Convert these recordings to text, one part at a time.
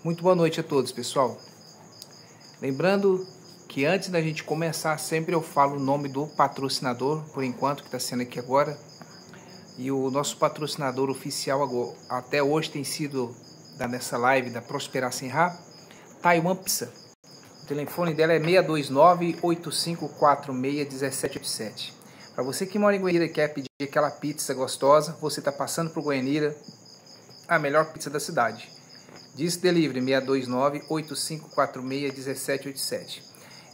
Muito boa noite a todos, pessoal. Lembrando que antes da gente começar, sempre eu falo o nome do patrocinador, por enquanto, que está sendo aqui agora. E o nosso patrocinador oficial até hoje tem sido, nessa live da Prosperar Sem Errar, Taiwan Pizza. O telefone dela é 629-8546-1787. Para você que mora em Goiânia e quer pedir aquela pizza gostosa, você está passando por Goiânia, a melhor pizza da cidade. Diz Delivery 629-8546-1787.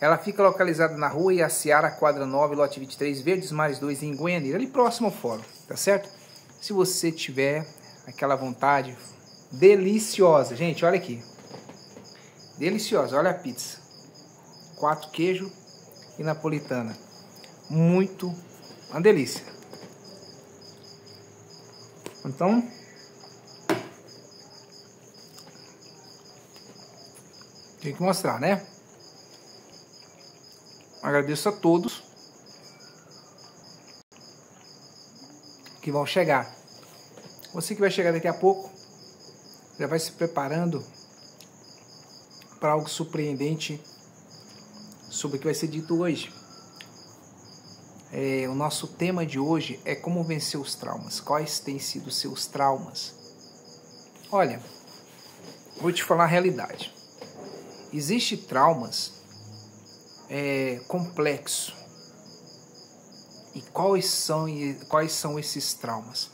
Ela fica localizada na rua Iaciara, quadra 9, lote 23, Verdes Mares 2, em Goiânia, ali próximo ao fórum, tá certo? Se você tiver aquela vontade deliciosa, gente, olha aqui. Deliciosa, olha a pizza. 4 queijo e napolitana. Uma delícia. Então, tem que mostrar, né? Agradeço a todos que vão chegar. Você que vai chegar daqui a pouco, já vai se preparando para algo surpreendente sobre o que vai ser dito hoje. O nosso tema de hoje é como vencer os traumas. Quais têm sido os seus traumas? Olha, vou te falar a realidade. Existem traumas complexos. E quais são esses traumas?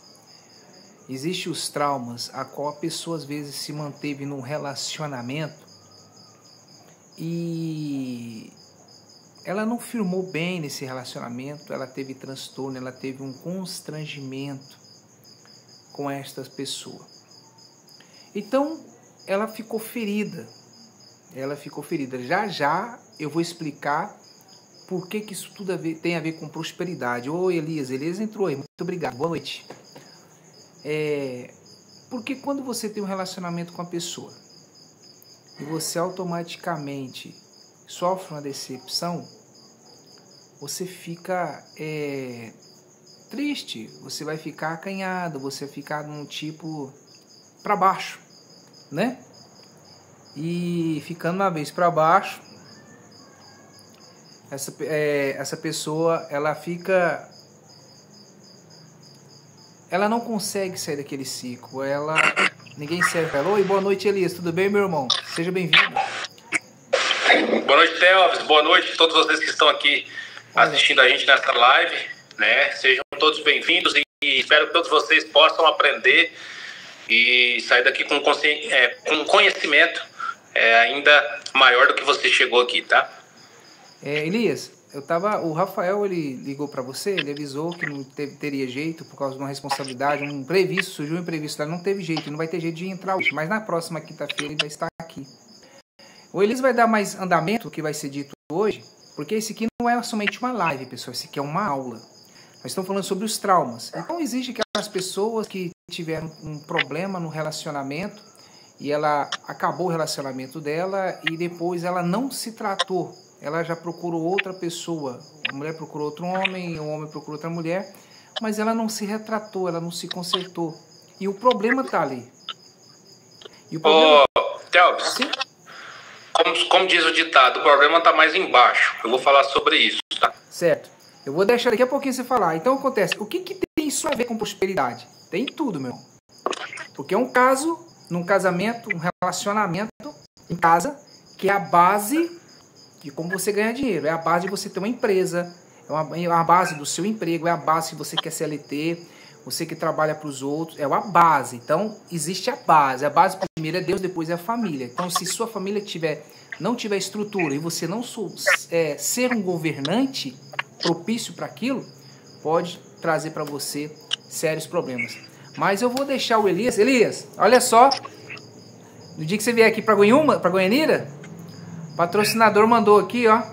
Existem os traumas a qual a pessoa às vezes se manteve num relacionamento e ela não firmou bem nesse relacionamento, ela teve transtorno, ela teve um constrangimento com esta pessoa. Então, ela ficou ferida. Já eu vou explicar por que isso tudo tem a ver com prosperidade. Ô Elias entrou aí, muito obrigado, boa noite. Porque quando você tem um relacionamento com a pessoa e você automaticamente sofre uma decepção, você fica triste, você vai ficar acanhado, você vai ficar num tipo para baixo, né? E ficando uma vez para baixo, essa pessoa, ela não consegue sair daquele ciclo, ninguém serve ela. Oi, boa noite, Elias, tudo bem, meu irmão? Seja bem-vindo. Boa noite, Telvis, boa noite a todos vocês que estão aqui assistindo a gente nessa live, né? Sejam todos bem-vindos e espero que todos vocês possam aprender e sair daqui com conhecimento ainda maior do que você chegou aqui, tá? Elias, o Rafael, ele ligou para você, ele avisou que não teria jeito por causa de uma responsabilidade, surgiu um imprevisto, não teve jeito, não vai ter jeito de entrar hoje, mas na próxima quinta-feira ele vai estar aqui. O Elias vai dar mais andamento, que vai ser dito hoje, porque esse aqui não é somente uma live, pessoal, esse aqui é uma aula. Nós estamos falando sobre os traumas. Então, existe aquelas pessoas que tiveram um problema no relacionamento e ela acabou o relacionamento dela e depois ela não se tratou. Ela já procurou outra pessoa. A mulher procurou outro homem, o homem procurou outra mulher, mas ela não se retratou, ela não se consertou. E o problema está ali. Telvis, como diz o ditado, o problema está mais embaixo. Eu vou falar sobre isso, tá? Certo. Eu vou deixar daqui a pouquinho você falar. Então, acontece. O que tem isso a ver com prosperidade? Tem tudo, meu irmão. Porque é um caso, num casamento, um relacionamento em casa, que é a base de como você ganha dinheiro. É a base de você ter uma empresa, é a base do seu emprego, é a base se você quer CLT, você que trabalha para os outros, é a base. Então, existe a base. A base primeiro é Deus, depois é a família. Então, se sua família não tiver estrutura e você não ser um governante propício para aquilo, pode trazer para você sérios problemas. Mas eu vou deixar o Elias. Elias, olha só. No dia que você vier aqui para Goianira, o patrocinador mandou aqui, ó.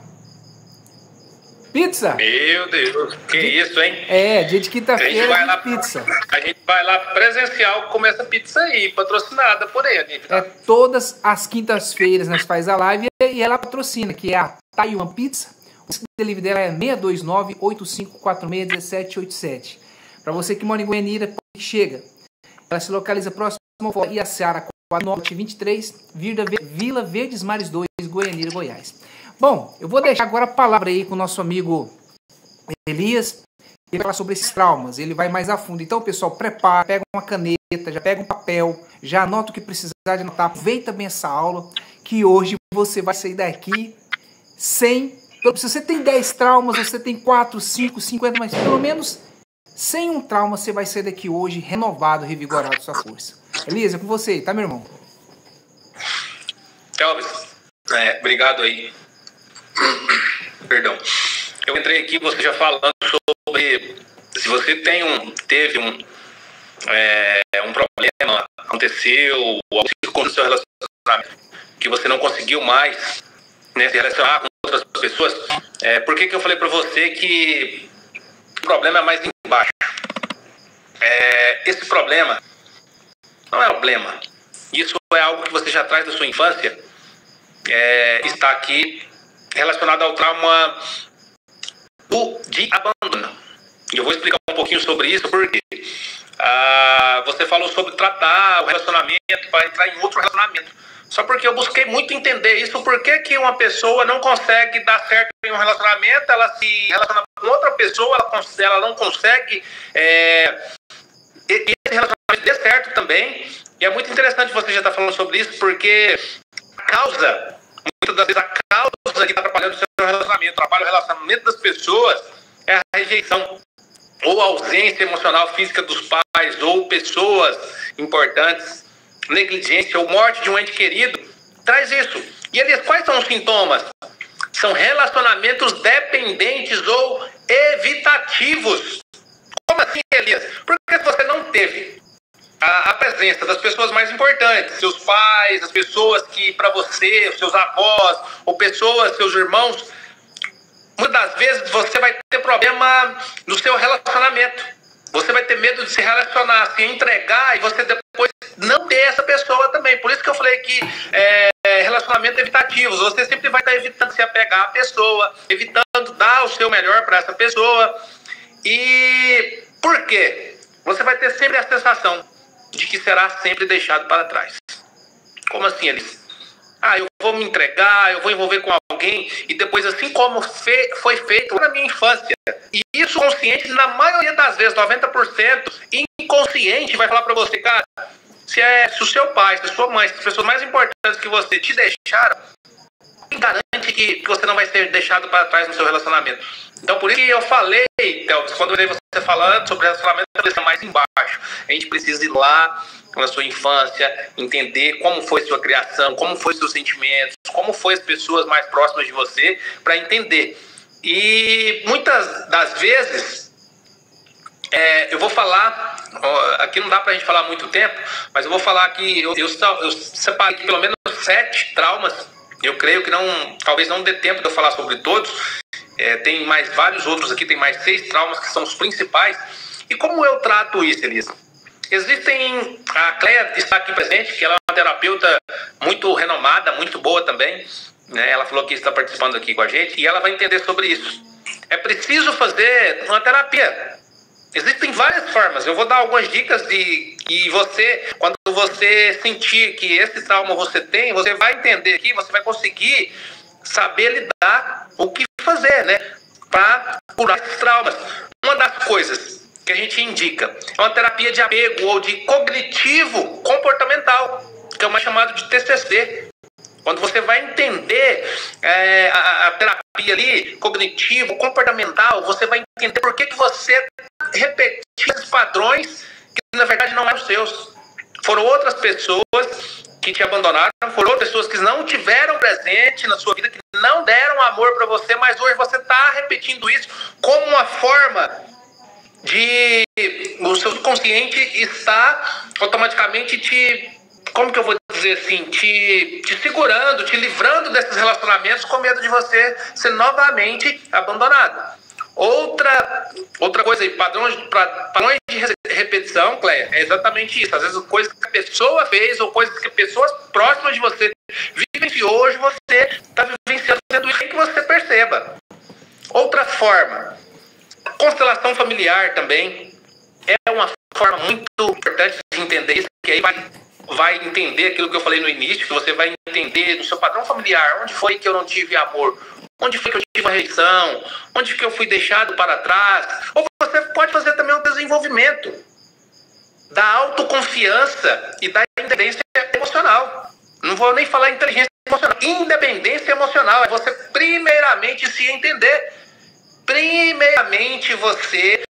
Pizza. Meu Deus, que isso, hein? Dia de quinta-feira, pizza. A gente vai lá presencial comer essa pizza aí, patrocinada por ele. Tá? Todas as quintas-feiras nós faz a live e ela patrocina, que é a Taiwan Pizza. O delivery dela é 629-8546-1787. Para você que mora em Goianira, chega. Ela se localiza próximo ao Iaciara, Norte 23, Vila Verdes Mares 2, Goianira, Goiás. Bom, eu vou deixar agora a palavra aí com o nosso amigo Elias. Ele vai falar sobre esses traumas, ele vai mais a fundo. Então, pessoal, prepara, pega uma caneta, já pega um papel, já anota o que precisar de anotar. Aproveita bem essa aula, que hoje você vai sair daqui sem... Se você tem 10 traumas, você tem 4, 5, 50, mas pelo menos sem um trauma você vai sair daqui hoje renovado, revigorado sua força. Elias, é com você, tá, meu irmão? Elvis, obrigado aí. Perdão. Eu entrei aqui, você já falando sobre se você teve um problema, aconteceu, algo no seu relacionamento, que você não conseguiu mais, né, se relacionar com outras pessoas. Por que eu falei para você que o problema é mais embaixo? Esse problema não é problema. Isso é algo que você já traz da sua infância. Está aqui relacionado ao trauma de abandono. E eu vou explicar um pouquinho sobre isso, porque você falou sobre tratar o relacionamento para entrar em outro relacionamento. Só porque eu busquei muito entender isso, por que uma pessoa não consegue dar certo em um relacionamento, ela se relaciona com outra pessoa, ela não consegue esse relacionamento dê certo também. E é muito interessante você já estar falando sobre isso, porque muitas das vezes a causa que está atrapalhando o seu relacionamento, atrapalha o relacionamento das pessoas, é a rejeição ou a ausência emocional física dos pais ou pessoas importantes, negligência ou morte de um ente querido, traz isso. E eles, quais são os sintomas? São relacionamentos dependentes ou evitativos. Como assim, Elias? Porque se você não teve a presença das pessoas mais importantes, seus pais, as pessoas que para você, os seus avós, ou pessoas, seus irmãos, muitas das vezes você vai ter problema no seu relacionamento. Você vai ter medo de se relacionar, se entregar, e você depois não ter essa pessoa também. Por isso que eu falei que relacionamentos evitativos. Você sempre vai estar evitando se apegar à pessoa, evitando dar o seu melhor para essa pessoa. E por quê? Você vai ter sempre a sensação de que será sempre deixado para trás. Como assim, Elis? Eu vou me entregar, eu vou envolver com alguém, e depois, assim como foi feito lá na minha infância, e isso consciente, na maioria das vezes, 90%, inconsciente, vai falar para você, cara, se o seu pai, se a sua mãe, se as pessoas mais importantes que você te deixaram, garante que você não vai ser deixado para trás no seu relacionamento. Então, por isso que eu falei, Thelma, quando eu vi você falando sobre relacionamento, eu falei mais embaixo. A gente precisa ir lá na sua infância, entender como foi sua criação, como foi seus sentimentos, como foi as pessoas mais próximas de você, para entender. E muitas das vezes, eu vou falar, aqui não dá pra gente falar muito tempo, mas eu vou falar que eu separei pelo menos 7 traumas. Eu creio que talvez não dê tempo de eu falar sobre todos. Tem mais vários outros aqui, tem mais 6 traumas que são os principais. E como eu trato isso, Elisa? A Cleia está aqui presente, que ela é uma terapeuta muito renomada, muito boa também, né? Ela falou que está participando aqui com a gente, e ela vai entender sobre isso. É preciso fazer uma terapia. Existem várias formas. Eu vou dar algumas dicas e você, quando você sentir que esse trauma você tem, você vai entender aqui, você vai conseguir saber lidar, o que fazer, né, para curar esses traumas. Uma das coisas que a gente indica é uma terapia de apego ou de cognitivo comportamental, que é mais chamado de TCC. Quando você vai entender a terapia ali, cognitivo, comportamental, você vai entender por que você repetiu esses padrões que na verdade não eram seus. Foram outras pessoas que te abandonaram, foram outras pessoas que não tiveram presente na sua vida, que não deram amor para você, mas hoje você está repetindo isso como uma forma de... O seu subconsciente está automaticamente como que eu vou dizer assim, te segurando, te livrando desses relacionamentos com medo de você ser novamente abandonado. Outra coisa aí, padrões de repetição, Cleia, é exatamente isso. Às vezes coisas que a pessoa fez ou coisas que pessoas próximas de você vivenciou, hoje você está vivenciando isso sem que você perceba. Outra forma, constelação familiar também é uma forma muito importante de entender isso, que aí vai vai entender aquilo que eu falei no início, que você vai entender do seu padrão familiar, onde foi que eu não tive amor, onde foi que eu tive uma rejeição, onde que eu fui deixado para trás. Ou você pode fazer também um desenvolvimento da autoconfiança e da independência emocional. Não vou nem falar inteligência emocional. Independência emocional é você primeiramente se entender. Primeiramente você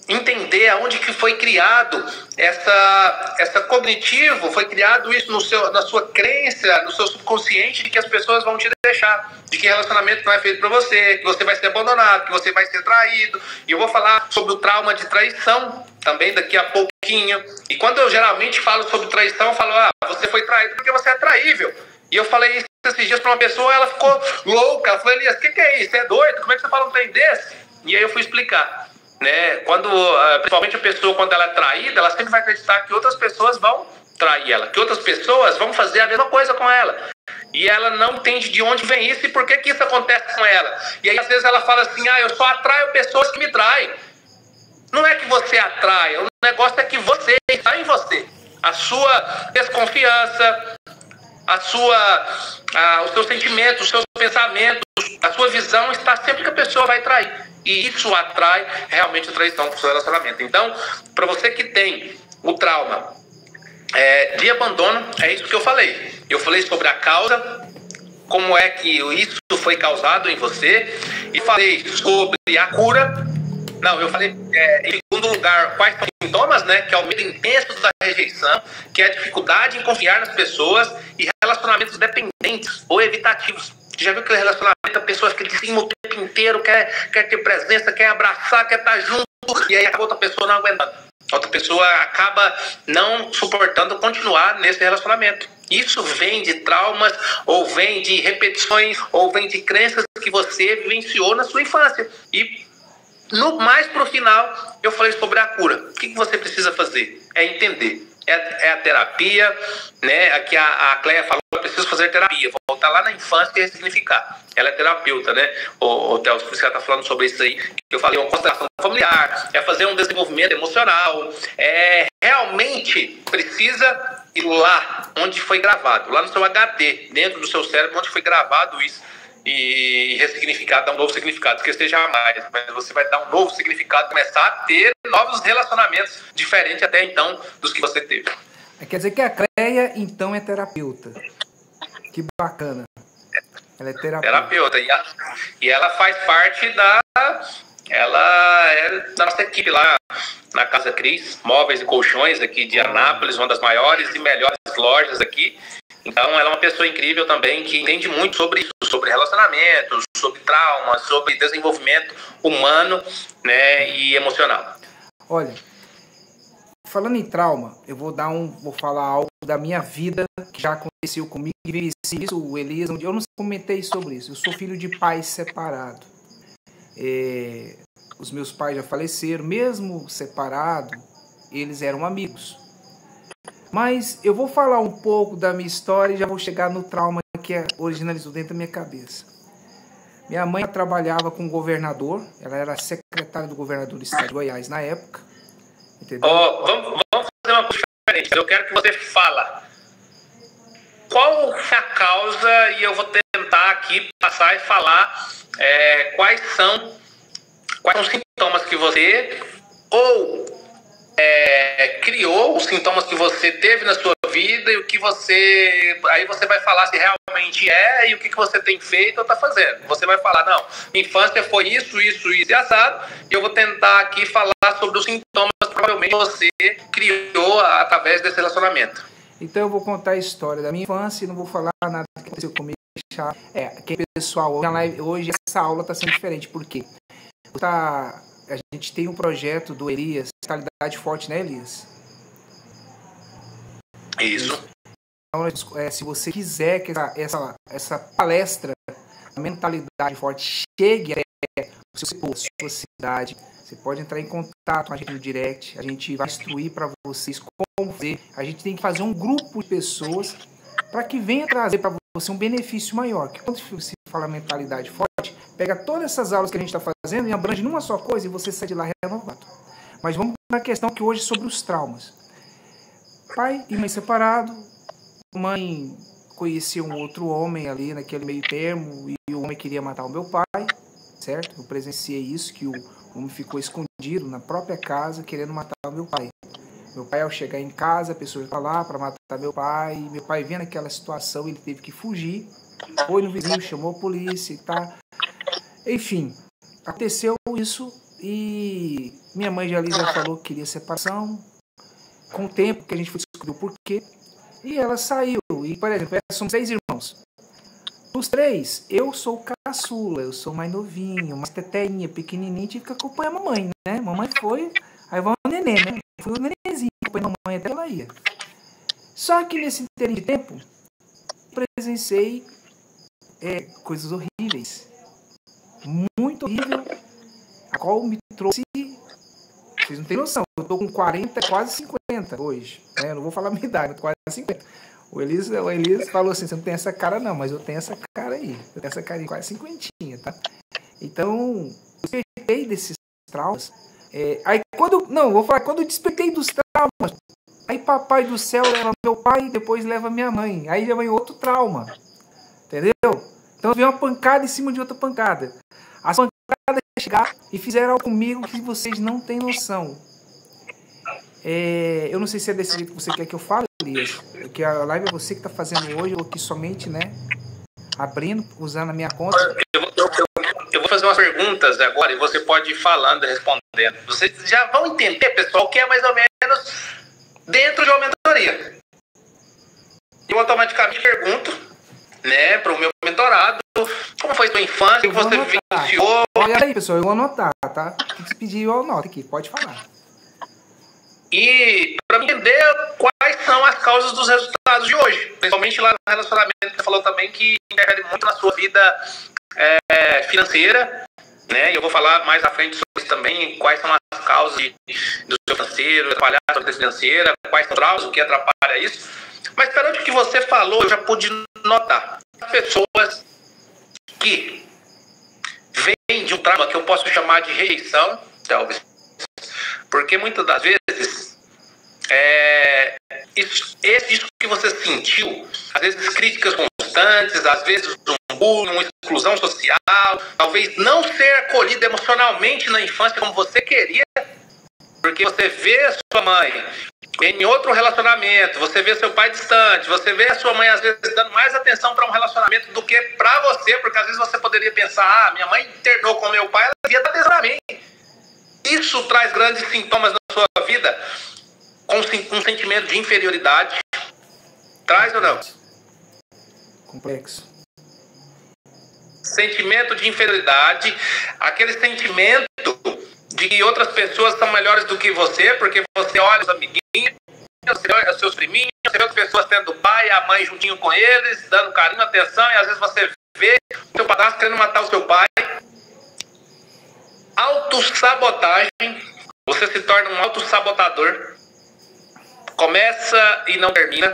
entender aonde que foi criado essa cognitivo, foi criado isso na sua crença, no seu subconsciente, de que as pessoas vão te deixar, de que relacionamento não é feito para você, que você vai ser abandonado, que você vai ser traído. E eu vou falar sobre o trauma de traição também daqui a pouquinho. E quando eu geralmente falo sobre traição, eu falo, você foi traído porque você é traível. E eu falei isso esses dias para uma pessoa, ela ficou louca. Ela falou, Elias, o que é isso? Você é doido? Como é que você fala um trem desse? E aí eu fui explicar. Né? Principalmente a pessoa, quando ela é traída, ela sempre vai acreditar que outras pessoas vão trair ela, que outras pessoas vão fazer a mesma coisa com ela. E ela não entende de onde vem isso e por que isso acontece com ela. E aí, às vezes, ela fala assim, eu só atraio pessoas que me traem. Não é que você atrai, o negócio é que você está em você. A sua desconfiança, os seus sentimentos, os seus pensamentos, a sua visão está sempre que a pessoa vai trair. E isso atrai realmente a traição para o seu relacionamento. Então, para você que tem o trauma de abandono, é isso que eu falei. Eu falei sobre a causa, como é que isso foi causado em você, e falei sobre a cura. Não, eu falei, em segundo lugar, quais são os sintomas, né? Que é o medo intenso da rejeição, que é a dificuldade em confiar nas pessoas e relacionamentos dependentes ou evitativos. Você já viu aquele relacionamento, a pessoa fica de cima o tempo inteiro, quer ter presença, quer abraçar, quer estar junto, e aí a outra pessoa não aguentando. A outra pessoa acaba não suportando continuar nesse relacionamento. Isso vem de traumas, ou vem de repetições, ou vem de crenças que você vivenciou na sua infância. E mais pro final, eu falei sobre a cura. O que você precisa fazer? É entender. É a terapia, né? Aqui a Cléia falou, eu preciso fazer terapia. Voltar lá na infância e ressignificar. Ela é terapeuta, né? O Theo, por isso que ela tá falando sobre isso aí, que eu falei, uma constelação familiar, é fazer um desenvolvimento emocional, realmente precisa ir lá onde foi gravado, lá no seu HD, dentro do seu cérebro, onde foi gravado isso. E ressignificar, dar um novo significado, esquecer jamais, mas você vai dar um novo significado, começar a ter novos relacionamentos diferentes até então dos que você teve. Quer dizer que a Cléia então é terapeuta. Que bacana. Ela é terapeuta. E ela faz parte ela é da nossa equipe lá na Casa Cris, móveis e colchões aqui de Anápolis, uma das maiores e melhores lojas aqui. Então, ela é uma pessoa incrível também, que entende muito sobre isso, sobre relacionamentos, sobre trauma, sobre desenvolvimento humano, né, e emocional. Olha, falando em trauma, eu vou falar algo da minha vida que já aconteceu comigo e vivenci isso, o Elias, eu não comentei sobre isso. Eu sou filho de pais separados. Os meus pais já faleceram, mesmo separados, eles eram amigos. Mas eu vou falar um pouco da minha história e já vou chegar no trauma que originalizou dentro da minha cabeça. Minha mãe trabalhava com o governador, ela era secretária do governador do estado de Goiás na época. Entendeu? Vamos fazer uma coisa diferente. Eu quero que você fala qual é a causa, e eu vou tentar aqui passar e falar quais são os sintomas que você criou, os sintomas que você teve na sua vida e o que aí você vai falar se realmente e o que você tem feito ou está fazendo. Você vai falar, não, minha infância foi isso e assado, e eu vou tentar aqui falar sobre os sintomas que provavelmente você criou através desse relacionamento. Então eu vou contar a história da minha infância e não vou falar nada que aconteceu comigo. Pessoal, hoje essa aula está sendo diferente, por quê? A gente tem um projeto do Elias, Mentalidade Forte, né, Elias? Isso. Então, se você quiser que essa palestra, a Mentalidade Forte, chegue até a sua cidade, você pode entrar em contato com a gente no direct, a gente vai instruir para vocês como fazer. A gente tem que fazer um grupo de pessoas para que venha trazer para você um benefício maior. Que quando se fala Mentalidade Forte, pega todas essas aulas que a gente está fazendo e abrange numa só coisa e você sai de lá renovado. Mas vamos na questão que hoje é sobre os traumas. Pai e mãe separado, mãe conhecia um outro homem ali naquele meio termo e o homem queria matar o meu pai, certo? Eu presenciei isso, que o homem ficou escondido na própria casa querendo matar o meu pai. Meu pai, ao chegar em casa, a pessoa ia lá para matar meu pai, e meu pai vendo aquela situação, ele teve que fugir, foi no vizinho, chamou a polícia e tá. Enfim, aconteceu isso e minha mãe já ali já falou que queria separação. Com o tempo que a gente foi descobrir o porquê, e ela saiu. E, por exemplo, somos 3 irmãos. Dos 3, eu sou o caçula, eu sou mais novinho, mais teteinha, pequenininho, tive que acompanhar a mamãe, né? Mamãe foi, aí vai o neném, né? Fui o nenenzinho, acompanhei a mamãe até ela ia. Só que nesse interim de tempo, presenciei coisas horríveis. Muito horrível, a qual me trouxe. Vocês não têm noção, eu tô com 40, quase 50 hoje. Né? Eu não vou falar a minha idade, eu tô quase 50. O Elias falou assim, você não tem essa cara não, mas eu tenho essa cara aí. Eu tenho essa carinha quase 50, tá? Então, eu despertei desses traumas. Aí quando eu despertei dos traumas, aí papai do céu leva meu pai e depois leva minha mãe. Aí já vem outro trauma. Entendeu? Então vem uma pancada em cima de outra pancada. As pancadas chegaram e fizeram algo comigo que vocês não têm noção. Eu não sei se é desse jeito que você quer que eu fale, Elias. Que a live é você que está fazendo hoje, ou aqui somente, né? Abrindo, usando a minha conta. Eu vou fazer umas perguntas agora e você pode ir falando e respondendo. Vocês já vão entender, pessoal, o que é mais ou menos dentro de uma mentoria. Eu automaticamente pergunto, né, para o meu mentorado, como foi sua infância, que você vivenciou. Olha aí, pessoal, eu vou anotar, tá? Se pedir, eu anoto aqui, pode falar. E para entender quais são as causas dos resultados de hoje, principalmente lá no relacionamento, você falou também que interfere muito na sua vida financeira, né? E eu vou falar mais à frente sobre isso também, quais são as causas do seu financeiro, atrapalhar a sua vida financeira, quais são os traumas, o que atrapalha isso. Mas perante o que você falou, eu já pude notar as pessoas que vêm de um trauma que eu posso chamar de rejeição, talvez, porque muitas das vezes isso que você sentiu, às vezes críticas constantes, às vezes um bullying, uma exclusão social, talvez não ser acolhido emocionalmente na infância como você queria, porque você vê a sua mãe em outro relacionamento, você vê seu pai distante, você vê a sua mãe às vezes dando mais atenção para um relacionamento do que para você, porque às vezes você poderia pensar, minha mãe internou com meu pai, ela devia dar atenção a mim. Isso traz grandes sintomas na sua vida, com um sentimento de inferioridade. Traz ou não? Complexo. Sentimento de inferioridade, aquele sentimento de que outras pessoas são melhores do que você, porque você olha os amiguinhos, você olha os seus priminhos, você vê as pessoas tendo o pai e a mãe juntinho com eles, dando carinho, atenção, e às vezes você vê o seu padrasto querendo matar o seu pai. Autossabotagem, você se torna um autossabotador. Começa e não termina.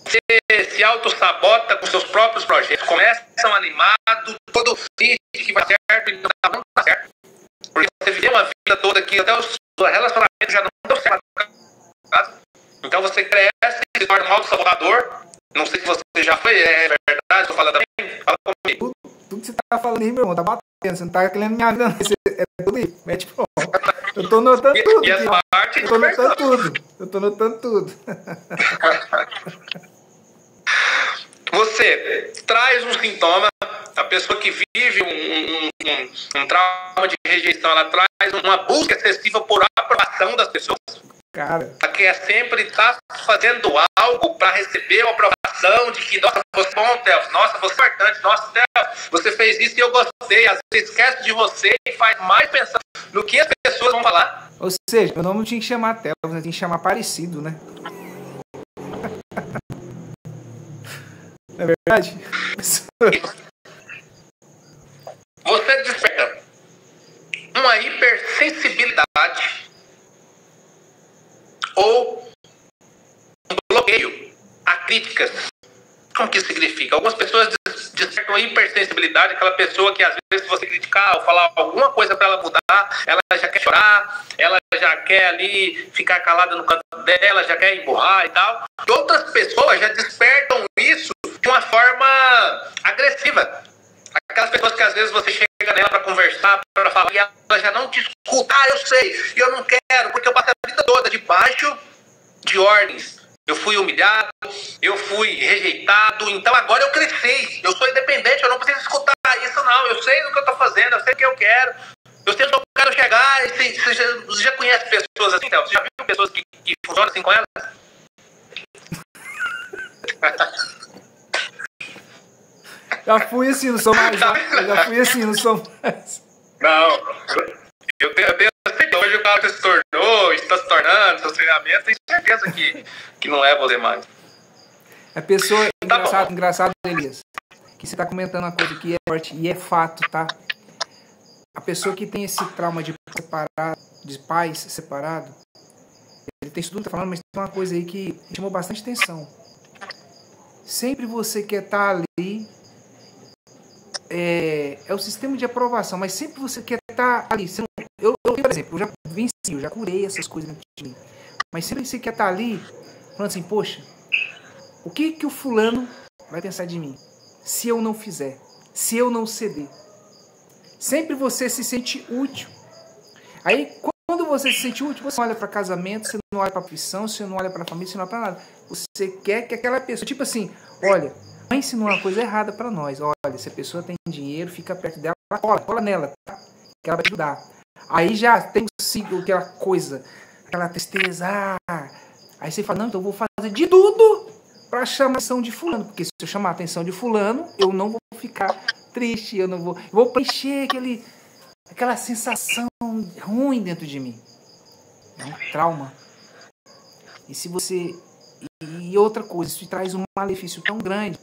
Você se autossabota com seus próprios projetos. Começam animado, todo feliz que vai certo e não dá certo. Porque você viveu uma vida toda que até o seu relacionamento já não deu certo. Então você cresce e se torna um autossabotador. Não sei se você já foi, é verdade, estou falando também. Fala comigo. Tudo que você tá falando aí, meu irmão, tá batendo. Você não tá querendo minha vida, não. É tudo aí. Mete pronto. Eu tô notando tudo. E essa parte eu tô notando tudo. Eu tô notando tudo. Você traz um sintoma, a pessoa que vive um trauma de rejeição, ela traz uma busca excessiva por aprovação das pessoas. Cara. Ela quer sempre estar fazendo algo para receber uma aprovação de que, nossa, você é bom, Theo, nossa, você é importante, nossa, Theo, você fez isso e eu gostei. Às vezes esquece de você e faz mais pensando no que as pessoas vão falar. Ou seja, meu nome não tinha que chamar Theo, tinha que chamar Parecido, né? É verdade? Você desperta uma hipersensibilidade ou um bloqueio a críticas. Como que isso significa? Algumas pessoas desperta uma hipersensibilidade, aquela pessoa que às vezes se você criticar ou falar alguma coisa para ela mudar, ela já quer chorar, ela já quer ali ficar calada no canto dela, já quer emburrar e tal. E outras pessoas já despertam isso de uma forma agressiva. Aquelas pessoas que às vezes você chega nela para conversar, para falar, e ela já não te escuta. Ah, eu sei, e eu não quero, porque eu passei a vida toda debaixo de ordens. Eu fui humilhado, eu fui rejeitado, então agora eu cresci, eu sou independente, eu não preciso escutar isso não, eu sei o que eu estou fazendo, eu sei o que eu quero, eu sei onde eu quero chegar. Você já conhece pessoas assim, então? Você já viu pessoas que funcionam assim com elas? Já fui assim, não sou mais. Eu já fui assim, não sou mais. Não, eu tenho certeza. Hoje o cara que se tornou, está se tornando, seus treinamentos, tenho certeza que não é você mais. É pessoa, engraçado, Elias, que você está comentando uma coisa que é forte e é fato, tá? A pessoa que tem esse trauma de pais separados, ele tem isso tudo que tá falando, mas tem uma coisa aí que chamou bastante atenção. Sempre você quer estar ali, é o sistema de aprovação, mas sempre você quer estar ali. Eu, por exemplo, eu já venci, eu já curei essas coisas dentro de mim, mas sempre você quer estar ali, falando assim, poxa, o que o fulano vai pensar de mim se eu não fizer, se eu não ceder? Sempre você se sente útil. Aí, quando você se sente útil, você não olha para casamento, você não olha para profissão, você não olha para família, você não olha para nada. Você quer que aquela pessoa, tipo assim, olha, mãe ensinou uma coisa errada para nós. Olha, se a pessoa tem dinheiro, fica perto dela, cola nela, tá? Que ela vai te ajudar. Aí já tem aquela coisa, aquela tristeza. Aí você fala, não, então eu vou fazer de tudo para chamar a atenção de fulano. Porque se eu chamar a atenção de fulano, eu não vou ficar triste, eu vou preencher aquela sensação ruim dentro de mim. É um trauma. E outra coisa, isso te traz um malefício tão grande,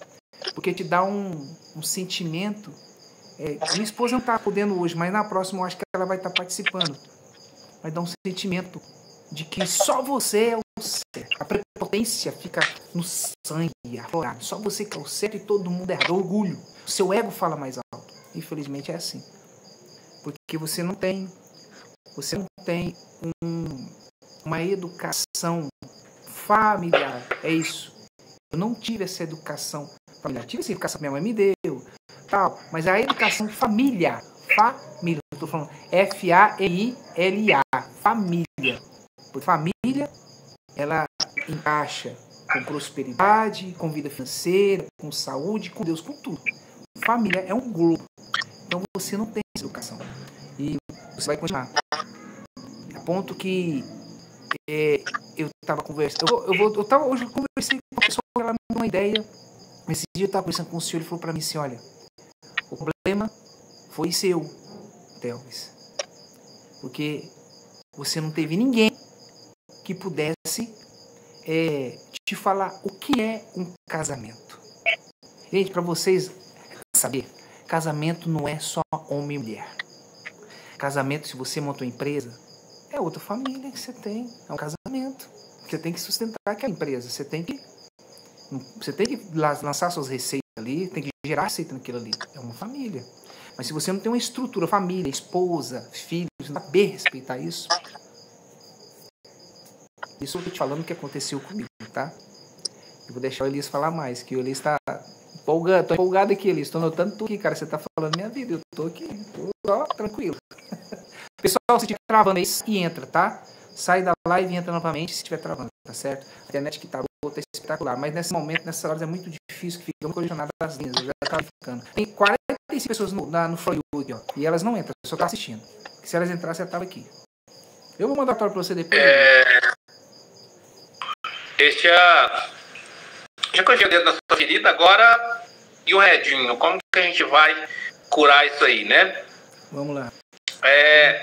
porque te dá um sentimento. Minha esposa não está podendo hoje, mas na próxima eu acho que ela vai estar participando. Vai dar um sentimento de que só você é o certo. A prepotência fica no sangue, aflorado. Só você que é o certo e todo mundo é errado. Orgulho. O seu ego fala mais alto. Infelizmente é assim. Porque você não tem uma educação familiar. É isso. Eu não tive essa educação familiar. Tive essa educação que minha mãe me deu, tal, mas a educação família. Eu estou falando F-A-M-I-L-A. Família. Porque família, ela encaixa com prosperidade, com vida financeira, com saúde, com Deus, com tudo. Família é um globo. Então você não tem essa educação. E você vai continuar. A ponto que eu estava conversando. Hoje eu conversei com uma pessoa, ela me deu uma ideia. Esse dia eu estava conversando com o senhor, ele falou para mim assim, olha, o problema foi seu, Telvis. Porque você não teve ninguém que pudesse te falar o que é um casamento. Gente, para vocês saber, casamento não é só homem e mulher. Casamento, se você monta uma empresa, é outra família que você tem. É um casamento. Você tem que sustentar aquela empresa. Você tem que lançar suas receitas ali, tem que gerar receita naquilo ali. É uma família. Mas se você não tem uma estrutura, família, esposa, filhos, não saber respeitar isso, isso eu estou te falando que aconteceu comigo, tá? Eu vou deixar o Elias falar mais, que o Elias está empolgado. Tô empolgado aqui, Elias. Estou notando tudo aqui, cara. Você está falando minha vida. Eu estou aqui, tranquilo. Pessoal, se estiver travando aí, e entra, tá? Sai da live e entra novamente se estiver travando, tá certo? A internet que tá boa, tá espetacular. Mas nesse momento, nessas horas, é muito difícil que fica condicionado das linhas. Eu já tava ficando. Tem 45 pessoas no For You aqui, ó. E elas não entram, só tá assistindo. Se elas entrassem, eu tava aqui. Eu vou mandar a para você depois. Já corrigiu o dedo na sua ferida, agora e o redinho? Como que a gente vai curar isso aí, né? Vamos lá.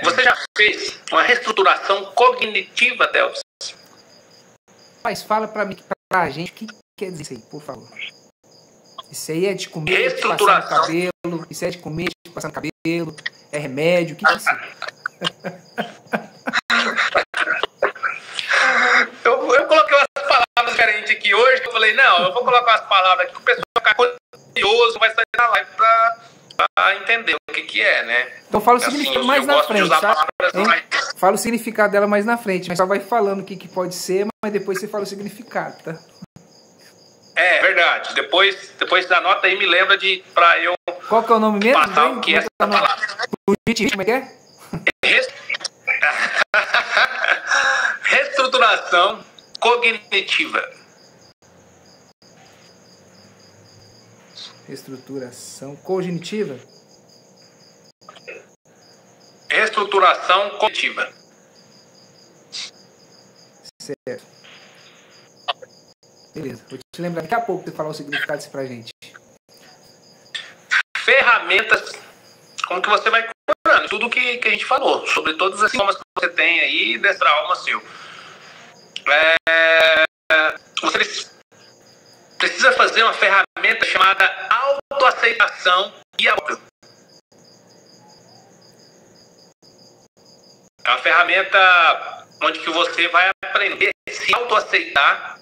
Você já fez uma reestruturação cognitiva, Telvis? Mas fala pra gente o que quer dizer isso aí, por favor. Isso aí é de comer, de passar no cabelo. Isso é de comer, de passar no cabelo. É remédio, o que é isso? Eu coloquei umas palavras diferentes aqui hoje. Eu falei, não, eu vou colocar umas palavras aqui que o pessoal vai ficar curioso, vai sair na a entender o que é, né? Então fala o significado mais na frente, sabe? Mais... Fala o significado dela mais na frente, mas só vai falando o que pode ser, mas depois você fala o significado, tá? É verdade. Depois anota aí, me lembra pra eu... Qual que é o nome mesmo? Passar o que é essa palavra. Como é que é? Reestruturação cognitiva. Reestruturação cognitiva? Reestruturação cognitiva. Certo. Beleza. Vou te lembrar daqui a pouco de falar o significado disso pra gente. Ferramentas, como que você vai curando tudo que a gente falou, sobre todos os sintomas que você tem aí dessa alma seu. Você precisa fazer uma ferramenta chamada autoaceitação e amor. É uma ferramenta onde que você vai aprender a se autoaceitar,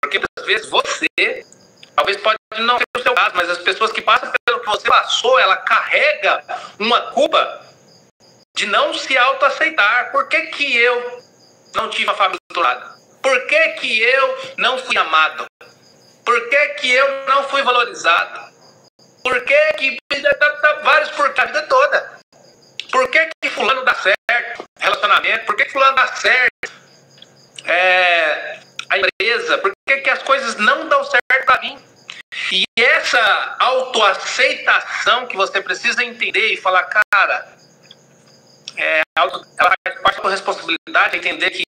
porque muitas vezes você, talvez pode não ser o seu caso, mas as pessoas que passam pelo que você passou, ela carrega uma culpa de não se autoaceitar. Por que que eu não tive uma família estruturada? Por que que eu não fui amado? Por que que eu não fui valorizado? Por que que... vários porquê a vida toda. Por que que fulano dá certo? Relacionamento. Por que que fulano dá certo? A empresa. Por que que as coisas não dão certo para mim? E essa autoaceitação que você precisa entender e falar, cara, ela faz parte da responsabilidade, entender que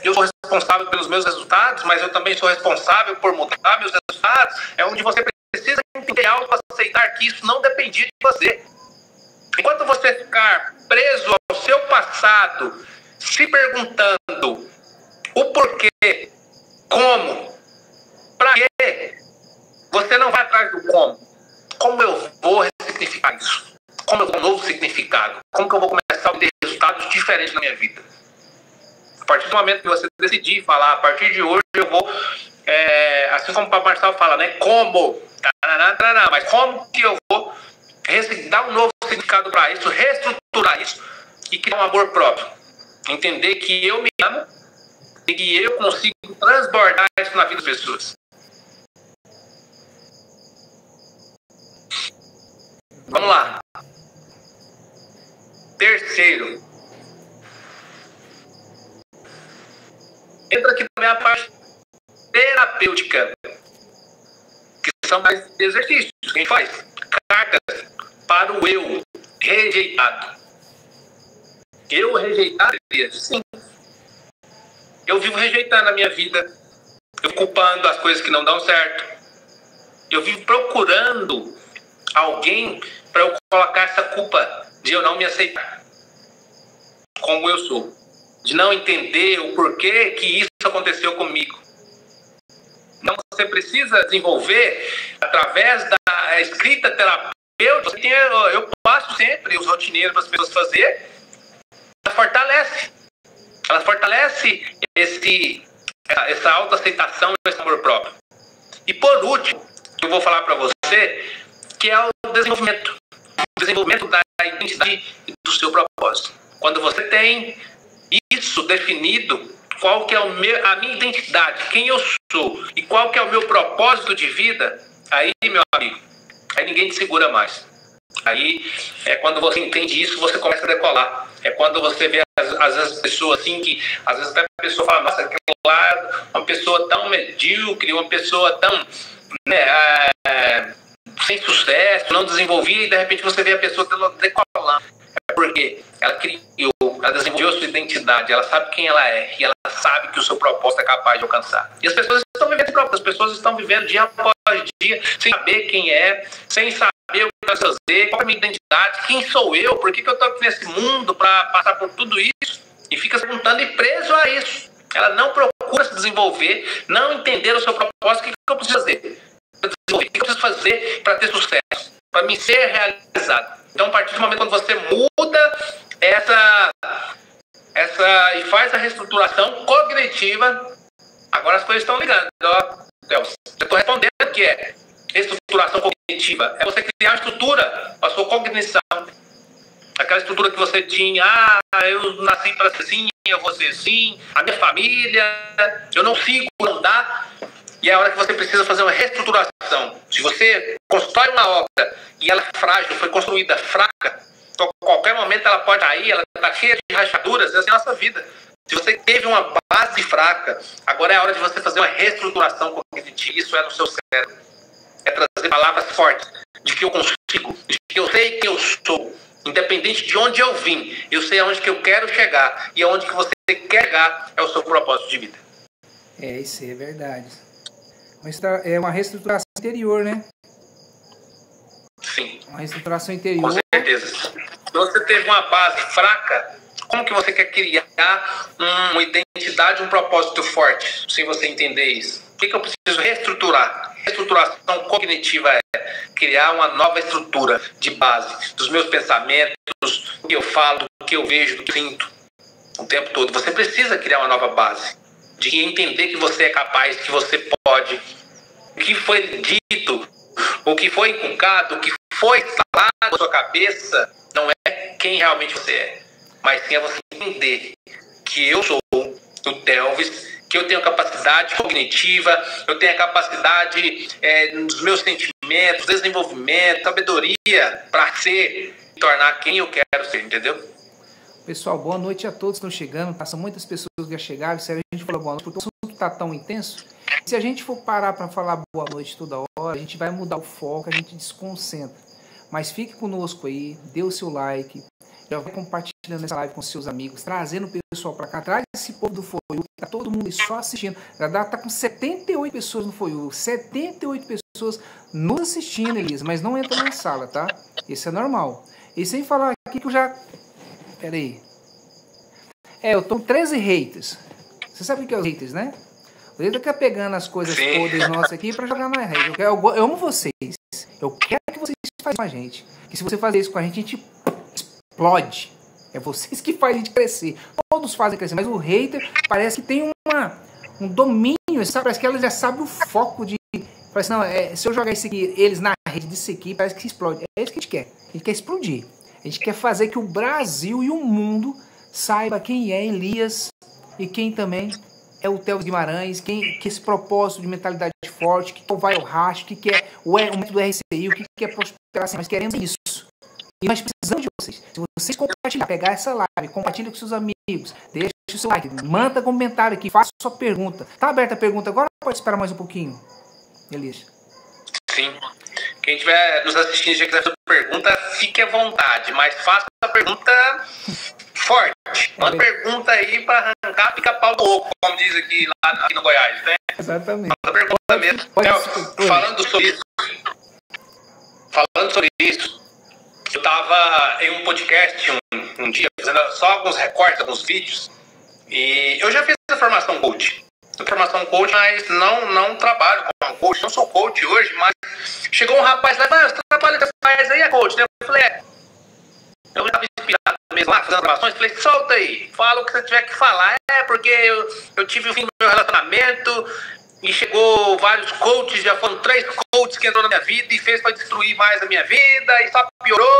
eu sou responsável pelos meus resultados, mas eu também sou responsável por mudar meus resultados. É onde você precisa entender, autoaceitar que isso não dependia de você. Enquanto você ficar preso ao seu passado, se perguntando o porquê, como, para quê, você não vai atrás do como. Como eu vou ressignificar isso? Como eu vou um novo significado? Como que eu vou começar a ter resultados diferentes na minha vida? A partir do momento que você decidir falar, a partir de hoje eu vou, assim como o Papai Marcelo fala, né? Como? Mas como que eu vou dar um novo significado para isso, reestruturar isso e criar um amor próprio? Entender que eu me amo e que eu consigo transbordar isso na vida das pessoas. Vamos lá. Terceiro. Entra aqui também a parte terapêutica, que são mais exercícios que a gente faz. Cartas para o eu rejeitado. Eu rejeitado? Sim. Eu vivo rejeitando a minha vida. Eu vivo culpando as coisas que não dão certo. Eu vivo procurando alguém para eu colocar essa culpa de eu não me aceitar como eu sou, de não entender o porquê que isso aconteceu comigo. Então você precisa desenvolver, através da escrita terapêutica, eu passo sempre os rotineiros para as pessoas fazer, ela fortalece essa autoaceitação e esse amor próprio. E por último, eu vou falar para você que é o desenvolvimento da identidade e do seu propósito. Quando você tem isso definido, qual que é a minha identidade, quem eu sou e qual que é o meu propósito de vida, aí, meu amigo, aí ninguém te segura mais. Aí é quando você entende isso, você começa a decolar. É quando você vê às vezes pessoas assim que, às vezes até a pessoa fala, nossa, aquilo lá é uma pessoa tão medíocre, uma pessoa tão, né, sem sucesso, não desenvolvida, e de repente você vê a pessoa decolando. É porque ela desenvolveu a sua identidade, ela sabe quem ela é, e ela sabe que o seu propósito é capaz de alcançar. E as pessoas estão vivendo esse propósito, as pessoas estão vivendo dia após dia, sem saber quem é, sem saber o que vai fazer, qual é a minha identidade, quem sou eu, por que eu estou aqui nesse mundo para passar por tudo isso, e fica se perguntando e preso a isso. Ela não procura se desenvolver, não entender o seu propósito, o que eu preciso fazer? O que eu preciso fazer para ter sucesso, para me ser realizado? Então, a partir do momento quando você muda e faz a reestruturação cognitiva, agora as coisas estão ligando. Eu estou respondendo que é reestruturação cognitiva cognitiva é você criar uma estrutura, a sua cognição. Aquela estrutura que você tinha, eu nasci para ser assim, eu vou ser assim, a minha família, eu não sigo, não dá. E é a hora que você precisa fazer uma reestruturação. Se você constrói uma obra e ela é frágil, foi construída fraca, então a qualquer momento ela pode cair, ela está cheia de rachaduras, essa é a nossa vida. Se você teve uma base fraca, agora é a hora de você fazer uma reestruturação cognitiva. Isso é no seu cérebro. É trazer palavras fortes de que eu consigo, de que eu sei quem eu sou. Independente de onde eu vim, eu sei aonde que eu quero chegar. E aonde que você quer chegar é o seu propósito de vida. Isso é verdade. É uma reestruturação interior, né? Sim. Uma reestruturação interior. Com certeza. Se você teve uma base fraca, como que você quer criar uma identidade, um propósito forte, sem você entender isso? O que eu preciso reestruturar? Reestruturação cognitiva é criar uma nova estrutura de base dos meus pensamentos, do que eu falo, do que eu vejo, do que eu sinto o tempo todo. Você precisa criar uma nova base, de entender que você é capaz, que você pode. O que foi dito, o que foi inculcado, o que foi instalado na sua cabeça, não é quem realmente você é, mas sim é você entender que eu sou o Telvis, que eu tenho capacidade cognitiva, eu tenho a capacidade nos meus sentimentos, desenvolvimento, sabedoria para ser e tornar quem eu quero ser, entendeu? Pessoal, boa noite a todos que estão chegando. São muitas pessoas que já chegaram. Se a gente falar boa noite, porque o assunto está tão intenso. Se a gente for parar para falar boa noite toda hora, a gente vai mudar o foco, a gente desconcentra. Mas fique conosco aí, dê o seu like, já vai compartilhando essa live com seus amigos, trazendo o pessoal para cá, traz esse povo do FOIU, tá todo mundo aí só assistindo. Já tá com 78 pessoas no FOIU, 78 pessoas nos assistindo, Elisa, mas não entra na sala, tá? Isso é normal. E sem falar aqui que eu já... Pera aí. Eu tô com 13 haters. Você sabe o que é os haters, né? O hater fica pegando as coisas todas nossas aqui pra jogar na rede. Eu amo vocês. Eu quero que vocês façam com a gente. Que se você fazer isso com a gente explode. É vocês que fazem a gente crescer. Todos fazem crescer, mas o hater parece que tem um domínio, sabe? Parece que ela já sabe o foco de... Parece, não, se eu jogar isso aqui, eles na rede disso aqui, parece que explode. É isso que a gente quer. A gente quer explodir. A gente quer fazer que o Brasil e o mundo saiba quem é Elias e quem também é o Telvis Guimarães, que esse propósito de mentalidade forte, que vai ao racho, que é o método RCI, o que é prosperação. Nós queremos isso. E nós precisamos de vocês. Se vocês compartilhar, pegar essa live, compartilha com seus amigos, deixa o seu like, manda comentário aqui, faça sua pergunta. Tá aberta a pergunta agora ou pode esperar mais um pouquinho, Elias? Sim. Quem estiver nos assistindo e quiser fazer pergunta, fique à vontade, mas faça a pergunta forte. Uma pergunta aí para arrancar pica-pau do oco, como diz aqui no Goiás, né? Exatamente. Uma pergunta mesmo. Falando sobre isso, eu estava em um podcast um dia, fazendo só alguns recortes, alguns vídeos, e eu já fiz a formação coach. Mas não trabalho como coach, não sou coach hoje, mas chegou um rapaz lá, você trabalha que você faz aí, é coach, né? Eu falei, eu estava inspirado mesmo lá, fazendo gravações, falei, solta aí, fala o que você tiver que falar, porque eu tive o fim do meu relacionamento, e chegou vários coaches, já foram 3 coaches que entrou na minha vida, e fez para destruir mais a minha vida, e só piorou,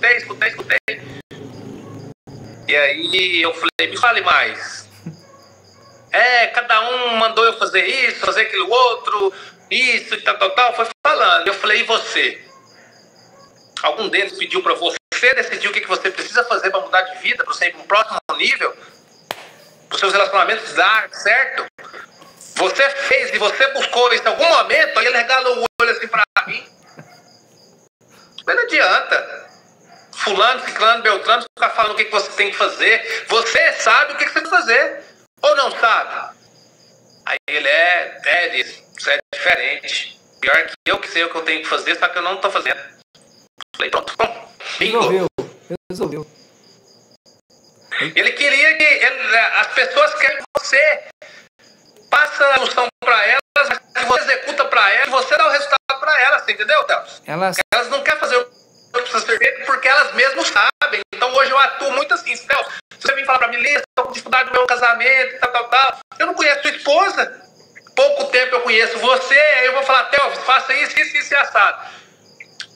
e escutei. E aí eu falei, me fale mais. Cada um mandou eu fazer isso, fazer aquilo outro, isso e tal, foi falando. Eu falei, e você? Algum deles pediu para você decidir o que você precisa fazer para mudar de vida, para você ir para um próximo nível, para os seus relacionamentos dar certo? Você fez e você buscou isso em algum momento? Aí ele regalou o olho assim para mim. Mas não adianta. Fulano, ciclano, beltrano, ficar falando o que você tem que fazer. Você sabe o que você tem que fazer. Ou não sabe? Aí ele disse, isso é diferente. Pior que eu sei o que eu tenho que fazer, só que eu não estou fazendo. Falei, pronto, Resolveu. Ele queria que as pessoas querem que você passa a solução para elas, mas você executa para elas, você dá o resultado para elas, entendeu, Telvis? Elas não querem fazer o que precisa ser feito porque elas mesmas sabem. Então hoje eu atuo muito assim, Telvis. Se você vir falar pra mim, Liz, estou com dificuldade no meu casamento, tal. Eu não conheço sua esposa. pouco tempo eu conheço você, aí eu vou falar, Telvis, faça isso e assado.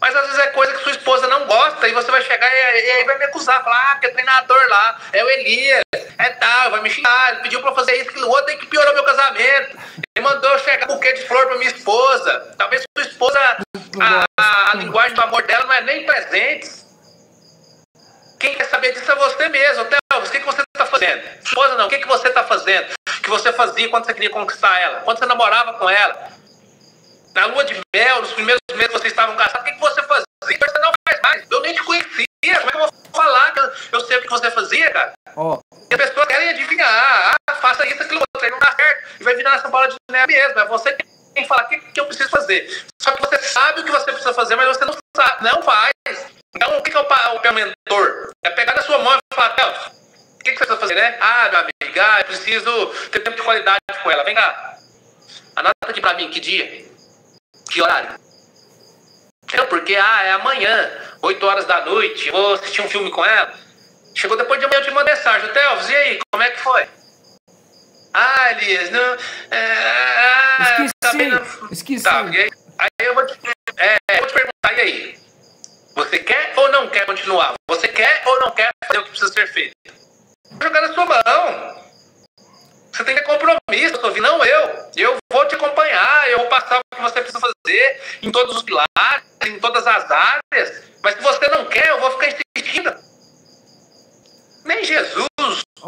Mas às vezes é coisa que sua esposa não gosta e você vai chegar e aí vai me acusar, falar, porque é treinador lá, é o Elias, é tal, vai me xingar, ele pediu pra eu fazer isso, aquilo outro, e que piorou meu casamento. Ele mandou eu chegar com um buquê de flor pra minha esposa. Talvez sua esposa, a linguagem do amor dela não é nem presentes. Quem quer saber disso é você mesmo. Telvis, o que você tá fazendo? Esposa não, o que você tá fazendo? Que você fazia quando você queria conquistar ela? Quando você namorava com ela? Na lua de mel, nos primeiros meses que vocês estavam casados, o que você fazia? Você não faz mais. Eu nem te conhecia. Como é que eu vou falar que eu sei o que você fazia, cara? E a pessoa quer adivinhar. Faça isso, aquilo outro. Aí não dá certo. E vai virar essa bola de neve mesmo. É você que tem que falar o que eu preciso fazer. Só que você sabe o que você precisa fazer, mas você não sabe. Não faz. Então, o que é o meu mentor? É pegar na sua mão e falar, Telvis, o que você precisa fazer, né? Meu amigo, eu preciso ter tempo de qualidade com ela. Vem cá. Anota aqui pra mim, que dia? Que horário? Porque, é amanhã, 8 horas da noite, eu vou assistir um filme com ela. Chegou depois de amanhã, eu te mando mensagem. Telvis, e aí, como é que foi? Elias, não... Esqueci. Tá, e aí eu vou te perguntar, e aí? Você quer ou não quer continuar? Você quer ou não quer fazer o que precisa ser feito? Vou jogar na sua mão. Você tem que ter compromisso, não eu. Eu vou te acompanhar, eu vou passar o que você precisa fazer em todos os pilares, em todas as áreas. Mas se você não quer, eu vou ficar insistindo. Nem Jesus,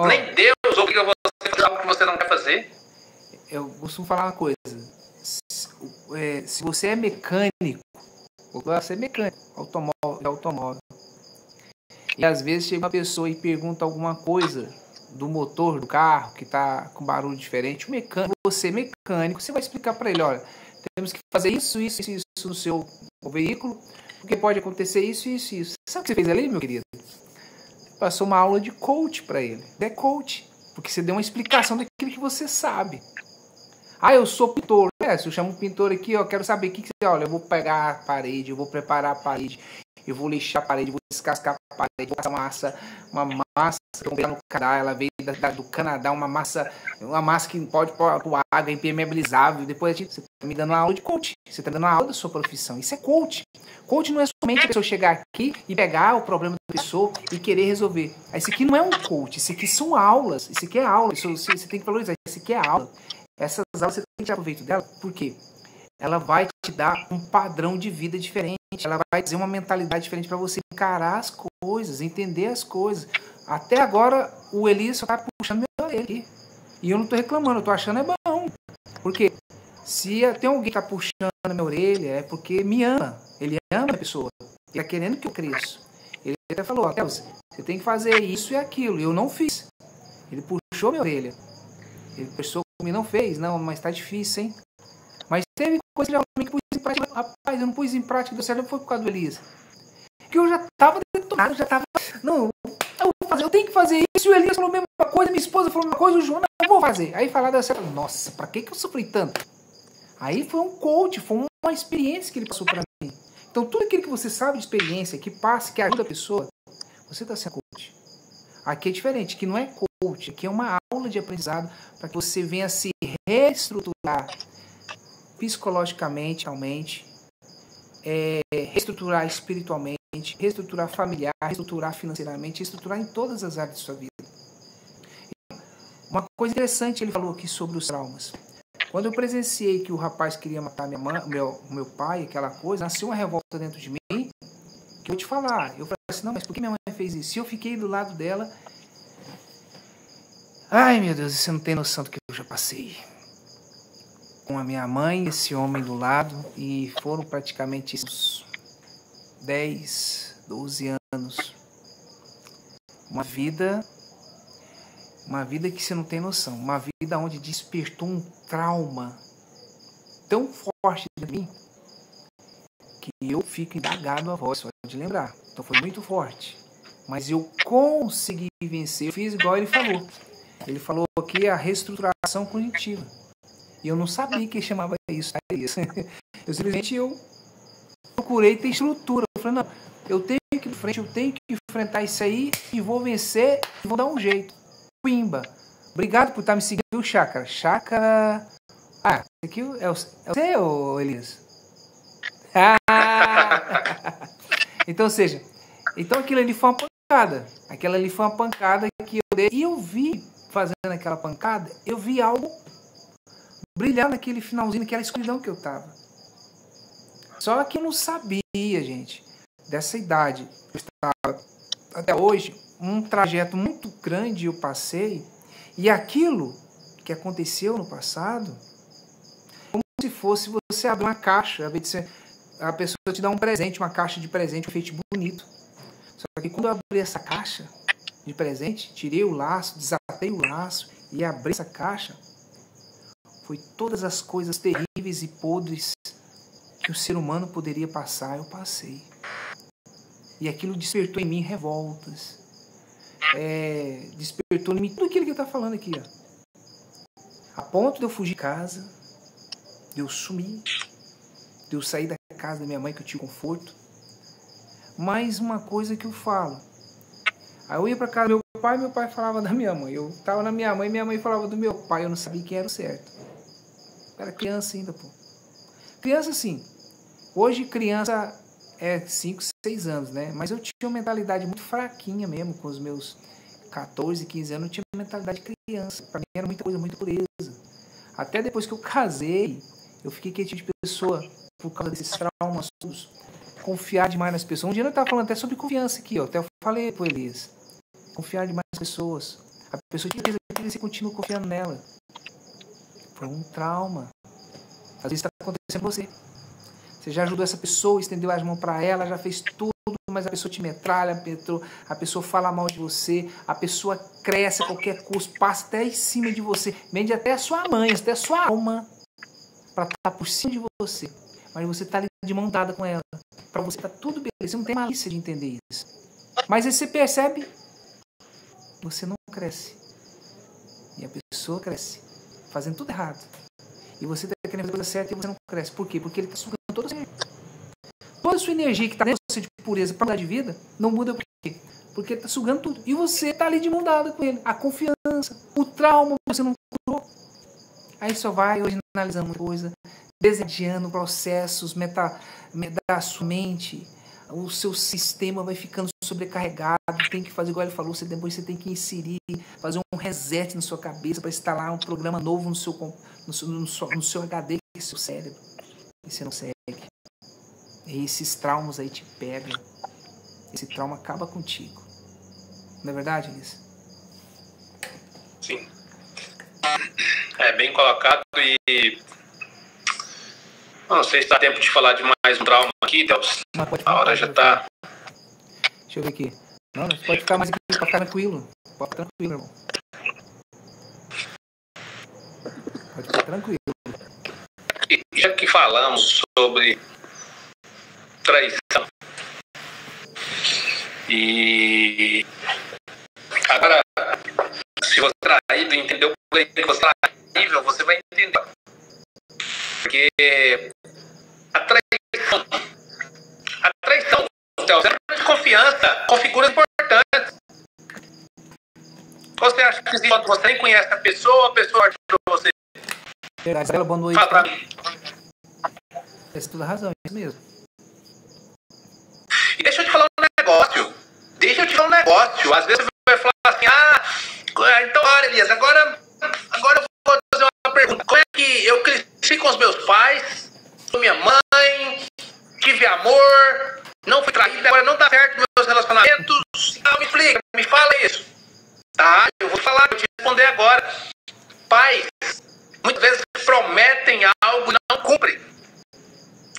nem Deus obriga você a fazer algo que você não quer fazer. Eu costumo falar uma coisa. Se você é mecânico, você é mecânico, automóvel. E às vezes chega uma pessoa e pergunta alguma coisa do motor do carro, que está com barulho diferente, você mecânico, você vai explicar para ele, olha, temos que fazer isso no seu veículo, porque pode acontecer isso. Sabe o que você fez ali, meu querido? Passou uma aula de coach para ele. É coach, porque você deu uma explicação daquilo que você sabe. Eu sou pintor. Se eu chamo um pintor aqui, eu quero saber o que você... Olha, eu vou pegar a parede, eu vou preparar a parede, eu vou lixar a parede, eu vou descascar a parede, vou passar uma massa que eu comprei no Canadá, ela veio do Canadá, uma massa que pode pôr água, impermeabilizável. Depois você está me dando uma aula de coach, você está dando uma aula da sua profissão. Isso é coach. Coach não é somente a pessoa chegar aqui e pegar o problema da pessoa e querer resolver. Esse aqui não é um coach, isso aqui são aulas, isso aqui é aula, você tem que valorizar, isso aqui é aula. Essas aulas você tem que tirar proveito dela, por quê? Ela vai te dar um padrão de vida diferente, ela vai dizer uma mentalidade diferente para você encarar as coisas, entender as coisas. Até agora o Elias só tá puxando meu orelha aqui. E eu não tô reclamando, eu tô achando é bom. Porque se tem alguém que tá puxando a minha orelha, é porque me ama. Ele ama a pessoa. Ele tá querendo que eu cresça. Ele até falou, Telvis, você tem que fazer isso e aquilo. E eu não fiz. Ele puxou minha orelha. Ele pensou que não fez. Não, mas tá difícil, hein? Mas teve coisa que pus em prática. Rapaz, eu não pus em prática, deu certo, não foi por causa do Elias. Que eu já tava detonado, não, eu tenho que fazer isso. E o Elias falou a mesma coisa, minha esposa falou a mesma coisa, o João, não, eu vou fazer. Aí falar deu certo. Nossa, pra que eu sofri tanto? Aí foi um coach, foi uma experiência que ele passou pra mim. Então tudo aquilo que você sabe de experiência, que passa, que ajuda a pessoa, você tá sendo coach. Aqui é diferente, que não é coach, aqui é uma aula de aprendizado para que você venha se reestruturar psicologicamente, realmente, reestruturar espiritualmente, reestruturar familiar, reestruturar financeiramente, reestruturar em todas as áreas da sua vida. Uma coisa interessante ele falou aqui sobre os traumas. Quando eu presenciei que o rapaz queria matar minha mãe, meu pai, aquela coisa, nasceu uma revolta dentro de mim, que eu vou te falar. Eu falei assim, não, mas por que minha mãe fez isso? E eu fiquei do lado dela. Ai, meu Deus, você não tem noção do que eu já passei. Com a minha mãe, esse homem do lado, e foram praticamente uns 10, 12 anos. Uma vida que você não tem noção. Uma vida onde despertou um trauma tão forte de mim que eu fico indagado a voz, só de lembrar. Então foi muito forte. Mas eu consegui vencer. Eu fiz igual ele falou. Ele falou aqui a reestruturação cognitiva. E eu não sabia que ele chamava isso. Eu simplesmente procurei ter estrutura. Eu falei, não, eu tenho que ir de frente, eu tenho que enfrentar isso aí e vou vencer e vou dar um jeito. Pimba. Obrigado por estar me seguindo, Chácara. Chácara, Ah, esse aqui é o seu, Elias? Ah! Então, ou seja, então aquilo ali foi uma pancada. Aquela ali foi uma pancada que eu dei. E eu vi, fazendo aquela pancada, eu vi algo brilhar naquele finalzinho, naquela escuridão que eu tava. Só que eu não sabia, gente, dessa idade. Eu estava, até hoje, um trajeto muito grande eu passei. E aquilo que aconteceu no passado, como se fosse você abrir uma caixa, a pessoa te dá um presente, uma caixa de presente, um enfeite bonito. Só que quando eu abri essa caixa de presente, tirei o laço, desatei o laço e abri essa caixa, foi todas as coisas terríveis e podres que o ser humano poderia passar, eu passei. E aquilo despertou em mim revoltas. Despertou em mim tudo aquilo que ele está falando aqui. Ó. A ponto de eu fugir de casa, de eu sumir, de eu sair da casa da minha mãe que eu tinha conforto. Mas uma coisa que eu falo. Aí eu ia para casa do meu pai falava da minha mãe. Eu estava na minha mãe falava do meu pai. Eu não sabia quem era o certo. Eu era criança ainda, pô. Criança, sim. Hoje, criança é 5, 6 anos, né? Mas eu tinha uma mentalidade muito fraquinha mesmo. Com os meus 14, 15 anos, eu tinha uma mentalidade de criança. Pra mim era muita coisa, muita pureza. Até depois que eu casei, eu fiquei quietinho de pessoa por causa desses traumas todos. Confiar demais nas pessoas. Um dia eu estava falando até sobre confiança aqui, ó. Até eu falei pro Elias. Confiar demais nas pessoas. A pessoa tinha certeza que você continua confiando nela. Foi um trauma. Às vezes está acontecendo com você. Você já ajudou essa pessoa, estendeu as mãos para ela, já fez tudo, mas a pessoa te metralha, a pessoa fala mal de você, a pessoa cresce a qualquer custo, passa até em cima de você, vende até a sua mãe, até a sua alma, para estar por cima de você. Mas você está ali de mão dada com ela. Para você tá tudo beleza. Você não tem malícia de entender isso. Mas aí você percebe, você não cresce. E a pessoa cresce, fazendo tudo errado. E você está querendo fazer a coisa certa e você não cresce. Por quê? Porque ele está sugando toda a sua energia. Toda a sua energia que está dentro de você de pureza para mudar de vida, não muda por quê? Porque ele está sugando tudo. E você está ali de mão dada com ele. A confiança, o trauma, você não curou. Aí só vai hoje analisando uma coisa, desadiando processos, da sua mente, o seu sistema vai ficando sobrecarregado, tem que fazer igual ele falou, depois você tem que inserir, fazer um reset na sua cabeça para instalar um programa novo no seu HD, que é seu cérebro, e você não segue. E esses traumas aí te pegam, esse trauma acaba contigo. Não é verdade, Liz? Sim. É bem colocado e não sei se dá tempo de falar de mais um trauma aqui, Deus. A hora já tá. Deixa eu ver aqui. Não, pode ficar mais aqui, pode ficar tranquilo. Pode ficar tranquilo, irmão. Pode ficar tranquilo. E já que falamos sobre traição, e agora, se você é traído e entendeu que você é traível, você vai entender. Porque a traição, é de confiança, com figuras importantes. Você acha que quando você nem conhece a pessoa parte pra você? Verdade, boa noite. Fala pra mim. Você tem toda razão, é isso mesmo. E deixa eu te falar um negócio. Às vezes você vai falar assim, então olha, Elias, agora eu vou fazer uma pergunta. Como é que eu cresci com os meus pais, com minha mãe, tive amor, não fui traído, agora não tá certo meus relacionamentos? Me explica, me fala isso. Tá, eu vou te responder agora. Pais, muitas vezes prometem algo e não cumprem.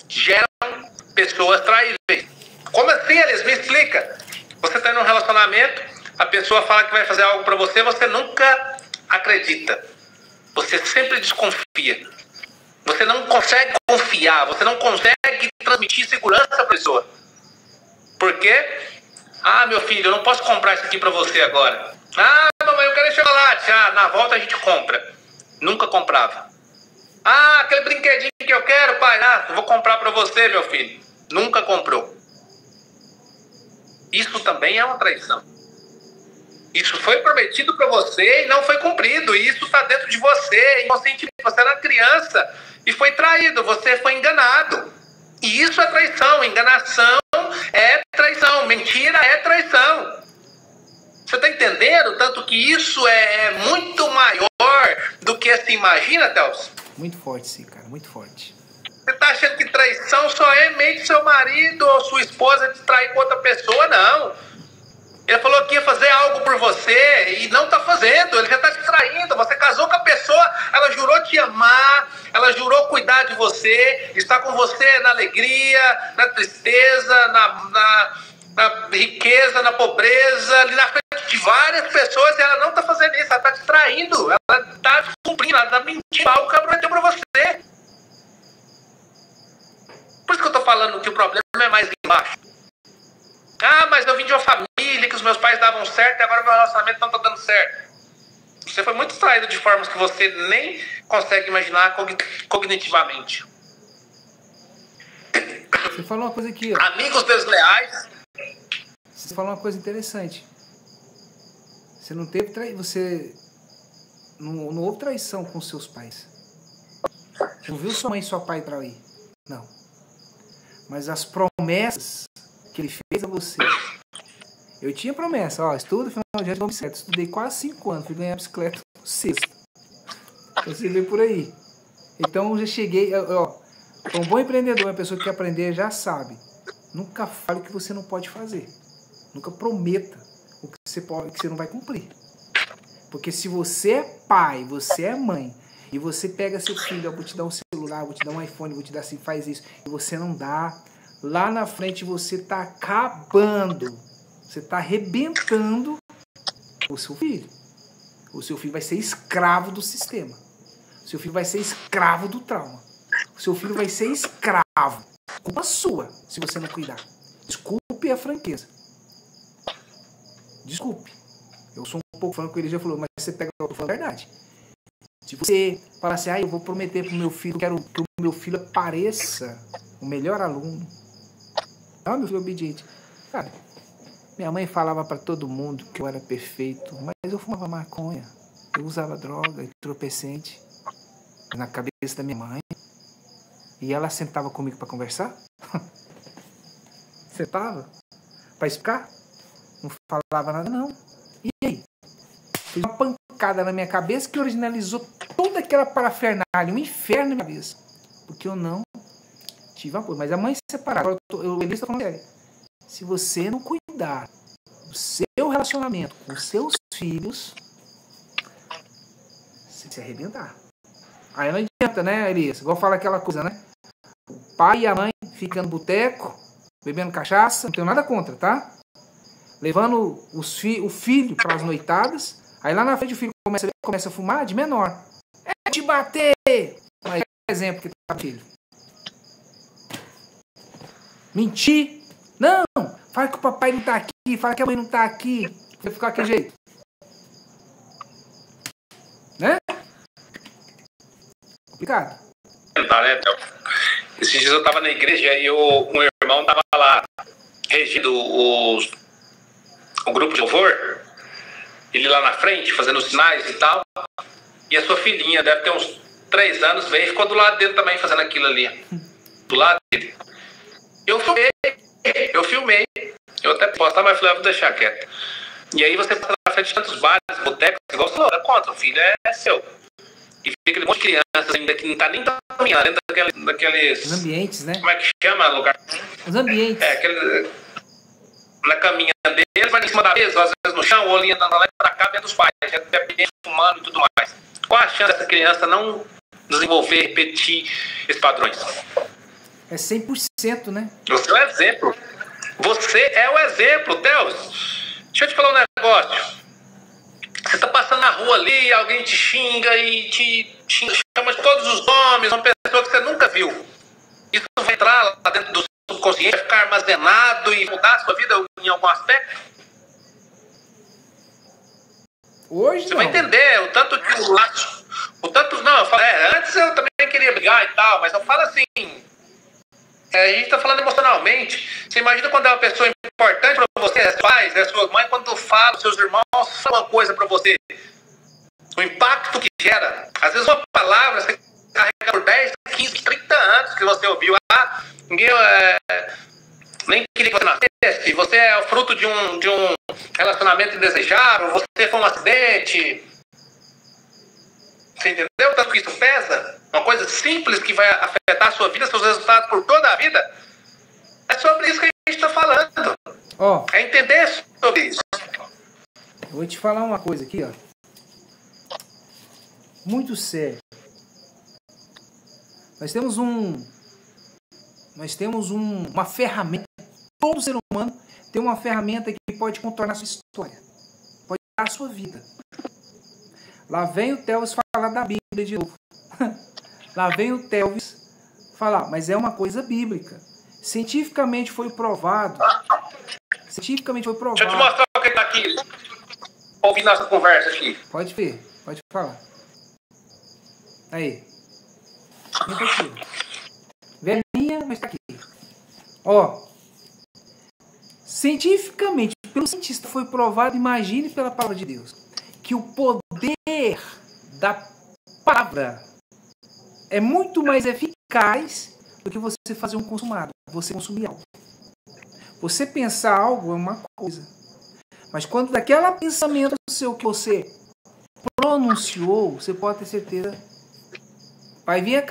Geram pessoas traíveis. Como assim, Elias? Me explica. Você está em um relacionamento, a pessoa fala que vai fazer algo para você, você nunca acredita. Você sempre desconfia. Você não consegue confiar, você não consegue transmitir segurança para a pessoa. Por quê? Meu filho, eu não posso comprar isso aqui para você agora. Mamãe, eu quero chocolate. Na volta a gente compra. Nunca comprava. Aquele brinquedinho que eu quero, pai. Eu vou comprar para você, meu filho. Nunca comprou. Isso também é uma traição. Isso foi prometido para você e não foi cumprido. E isso está dentro de você, inconscientemente. Você era criança e foi traído, você foi enganado. E isso é traição. Enganação é traição. Mentira é traição. Você está entendendo? Tanto que isso é muito maior do que se imagina, Telson. Muito forte, sim, cara. Muito forte. Você está achando que traição só é meio que seu marido ou sua esposa te trair com outra pessoa? Não. Ele falou que ia fazer algo por você e não está fazendo. Ele já está te traindo. Você casou com a pessoa, ela jurou te amar, ela jurou cuidar de você, está com você na alegria, na tristeza, na riqueza, na pobreza, ali na frente de várias pessoas, e ela não está fazendo isso, ela está te traindo, ela está descumprindo, ela está mentindo algo que ela prometeu para você. Por isso que eu estou falando que o problema é mais embaixo. Ah, mas eu vim de uma família que os meus pais davam certo e agora meu relacionamento não está dando certo. Você foi muito traído de formas que você nem consegue imaginar cognitivamente. Você falou uma coisa aqui, ó. Amigos desleais. Você falou uma coisa interessante. Você não teve você não houve traição com seus pais. Você não viu sua mãe e seu pai trair. Não. Mas as promessas que ele fez a você. Eu tinha promessa, ó, estudo final de ano de bicicleta. Estudei quase 5 anos, fui ganhar bicicleta no sexto. Você vê por aí. Então eu já cheguei, ó, um bom empreendedor, uma pessoa que quer aprender já sabe. Nunca fale o que você não pode fazer. Nunca prometa o que você pode, que você não vai cumprir. Porque se você é pai, você é mãe, e você pega seu filho, vou te dar um celular, vou te dar um iPhone, vou te dar assim, faz isso, e você não dá, lá na frente você está acabando, você está arrebentando o seu filho. O seu filho vai ser escravo do sistema. O seu filho vai ser escravo do trauma. O seu filho vai ser escravo. Culpa sua, se você não cuidar. Desculpe a franqueza. Desculpe. Eu sou um pouco franco, ele já falou, mas você pega a verdade. Se você falar assim, eu vou prometer pro meu filho, quero que o meu filho pareça o melhor aluno. Não, meu filho obediente. Cara, minha mãe falava para todo mundo que eu era perfeito, mas eu fumava maconha, eu usava droga, entorpecente na cabeça da minha mãe. E ela sentava comigo para conversar? Sentava? Para explicar? Não falava nada, não. E aí? Fez uma pancada na minha cabeça que originalizou toda aquela parafernália, um inferno na minha cabeça. Porque eu não tive apoio. Mas a mãe separada. Agora eu estou falando sério. Se você não cuidar do seu relacionamento com os seus filhos, você vai se arrebentar. Aí não adianta, né, Elias? Igual fala aquela coisa, né? O pai e a mãe ficam no boteco, bebendo cachaça, não tenho nada contra, tá? Levando o filho para as noitadas, aí lá na frente o filho começa a fumar de menor. É te bater! Mas é exemplo que tá, filho. Mentir? Não! Fala que o papai não tá aqui, fala que a mãe não tá aqui. Vai ficar daquele jeito. Né? Complicado. Esses dias eu tava na igreja e um irmão tava lá regindo o grupo de louvor, ele lá na frente fazendo os sinais e tal, e a sua filhinha deve ter uns 3 anos, veio e ficou do lado dele também fazendo aquilo ali, do lado dele. Eu filmei, eu até postar, mas falei, vou deixar quieto. E aí você passa na frente de tantos bares, botecos, igual você falou, é contra, o filho é seu. E fica aquele monte de crianças ainda que não tá nem caminhando dentro daqueles... Os ambientes, né? Como é que chama o lugar? Os ambientes. Na caminha dele, vai em cima da mesa, às vezes no chão, ou ali andando lá pra cá, dentro dos pais, já bebendo, fumando e tudo mais. Qual a chance dessa criança não desenvolver, repetir esses padrões? É 100%, né? Você é o exemplo. Você é o exemplo, Deus. Deixa eu te falar um negócio. Você tá passando na rua ali, alguém te xinga e te chama de todos os nomes, uma pessoa que você nunca viu. Isso vai entrar lá dentro do subconsciente, vai ficar armazenado e mudar a sua vida em algum aspecto? Hoje você não. Vai entender o tanto que o laço... O tanto... Não, eu falo, antes eu também queria brigar e tal, mas eu falo assim... a gente tá falando emocionalmente. Você imagina quando é uma pessoa importante para você, pais, né, sua mãe, quando fala, seus irmãos falam uma coisa para você. O impacto que gera. Às vezes uma palavra você carrega por 10, 15, 30 anos que você ouviu. Ah, ninguém nem queria que você nascesse. Você é o fruto de um relacionamento indesejável. Você foi um acidente. Você entendeu? Tanto que isso pesa. Uma coisa simples que vai afetar a sua vida, seus resultados por toda a vida. É sobre isso que a gente está falando. É entender sobre isso. Eu vou te falar uma coisa aqui, ó. Muito sério. Nós temos uma ferramenta. Todo ser humano tem uma ferramenta que pode contornar a sua história. Pode dar a sua vida. Lá vem o Telvis falar da Bíblia de novo. Lá vem o Telvis falar, mas é uma coisa bíblica. Cientificamente foi provado. Deixa eu te mostrar o que está aqui. Ouvindo nossa conversa aqui. Pode ver, pode falar. Aí. Vem aqui. Velhinha, mas tá aqui. Cientificamente, pelo cientista foi provado, imagine pela palavra de Deus, que o poder da palavra é muito mais eficaz do que você fazer um consumado, você consumir algo. Você pensar algo é uma coisa, mas quando daquele pensamento seu que você pronunciou, você pode ter certeza, vai vir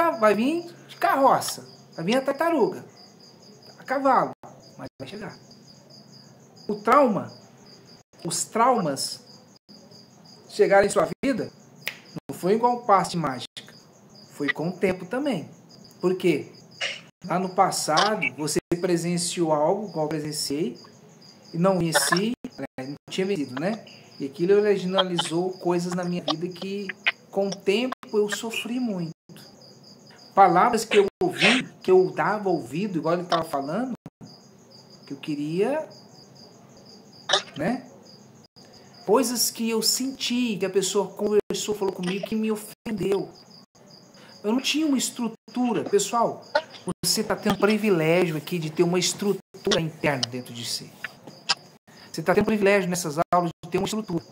de carroça, vai vir a tartaruga, a cavalo, mas vai chegar. Os traumas chegarem em sua vida, não foi igual um passe de mágica, foi com o tempo também. Por quê? Lá no passado, você presenciou algo, igual eu presenciei, e não venci, não tinha vencido, né? E aquilo originalizou coisas na minha vida que, com o tempo, eu sofri muito. Palavras que eu ouvi, que eu dava ouvido, igual ele estava falando, que eu queria, né? Coisas que eu senti, que a pessoa conversou, falou comigo, que me ofendeu. Eu não tinha uma estrutura. Pessoal, você está tendo privilégio aqui de ter uma estrutura interna dentro de si. Você está tendo privilégio nessas aulas de ter uma estrutura.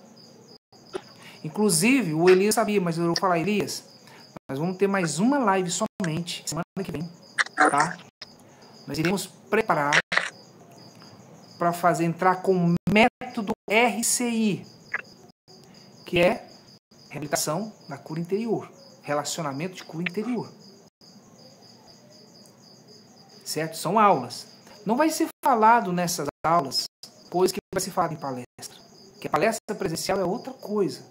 Inclusive, o Elias sabia, mas eu vou falar, Elias, nós vamos ter mais uma live somente, semana que vem, tá? Nós iremos preparar para entrar com o método RCI, que é reabilitação na cura interior, relacionamento de cura interior. Certo? São aulas. Não vai ser falado nessas aulas coisa que vai ser falado em palestra. Porque a palestra presencial é outra coisa.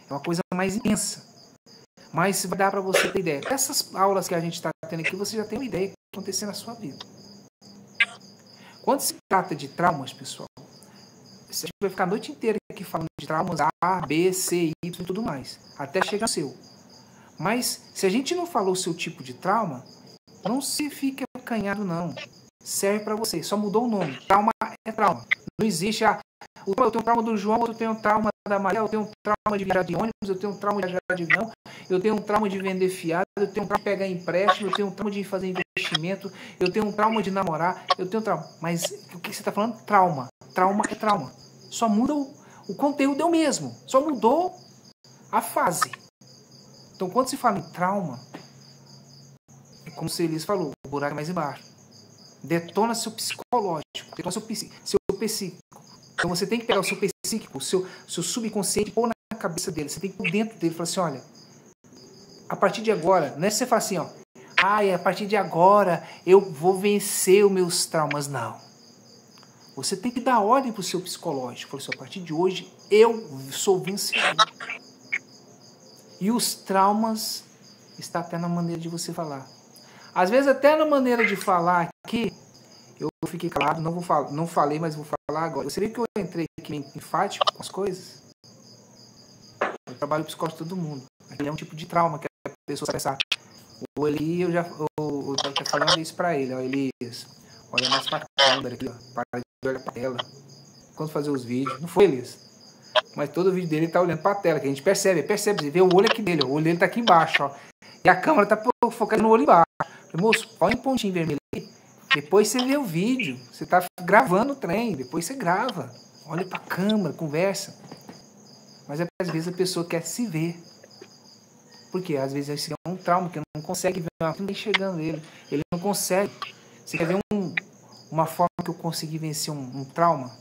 É uma coisa mais intensa. Mas vai dar para você ter ideia. Essas aulas que a gente está tendo aqui, você já tem uma ideia do que vai acontecer na sua vida. Quando se trata de traumas, pessoal, a gente vai ficar a noite inteira aqui falando de traumas A, B, C, Y e tudo mais. Até chegar no seu. Mas, se a gente não falou o seu tipo de trauma, não se fique acanhado, não. Serve para você. Só mudou o nome. Trauma é trauma. Não existe eu tenho um trauma do João, eu tenho um trauma da Maria, eu tenho um trauma de viajar de ônibus, eu tenho um trauma de viajar de avião, eu tenho um trauma de vender fiado, eu tenho um trauma de pegar empréstimo, eu tenho um trauma de fazer investimento, eu tenho um trauma de namorar, eu tenho um trauma. Mas o que você está falando? Trauma. Trauma é trauma. Só muda o conteúdo é o mesmo. Só mudou a fase. Então, quando se fala em trauma, é como o Elias falou, o buraco é mais embaixo. Detona seu psicológico, detona seu psíquico. Então, você tem que pegar o seu psíquico, o seu subconsciente e pôr na cabeça dele. Você tem que pôr dentro dele e falar assim, olha, a partir de agora, não é você falar assim, ó, a partir de agora eu vou vencer os meus traumas. Não. Você tem que dar ordem para o seu psicológico. Falar assim, a partir de hoje eu sou vencedor. E os traumas está até na maneira de você falar. Às vezes até na maneira de falar aqui, eu fiquei calado, não falei, mas vou falar agora. Você viu que eu entrei aqui enfático com as coisas? Eu trabalho psicológico de todo mundo. Aquele é um tipo de trauma que a pessoa pensar. O Eli, eu tô falando isso pra ele, ó, Elias, olha mais pra câmera aqui, ó, para de olhar pra tela. Quando fazer os vídeos, não foi, Elias? Mas todo vídeo dele tá olhando pra tela, que a gente percebe, você vê o olho aqui dele, ó, o olho dele tá aqui embaixo, ó. E a câmera tá focando no olho embaixo. Falei, moço, olha um pontinho vermelho aí, Depois você vê o vídeo. Você tá gravando o trem. Depois você grava. Olha pra câmera, conversa. Mas às vezes a pessoa quer se ver. Porque às vezes esse é um trauma que não consegue ver. Não está enxergando ele. Ele não consegue. Você quer ver uma forma que eu consegui vencer um trauma?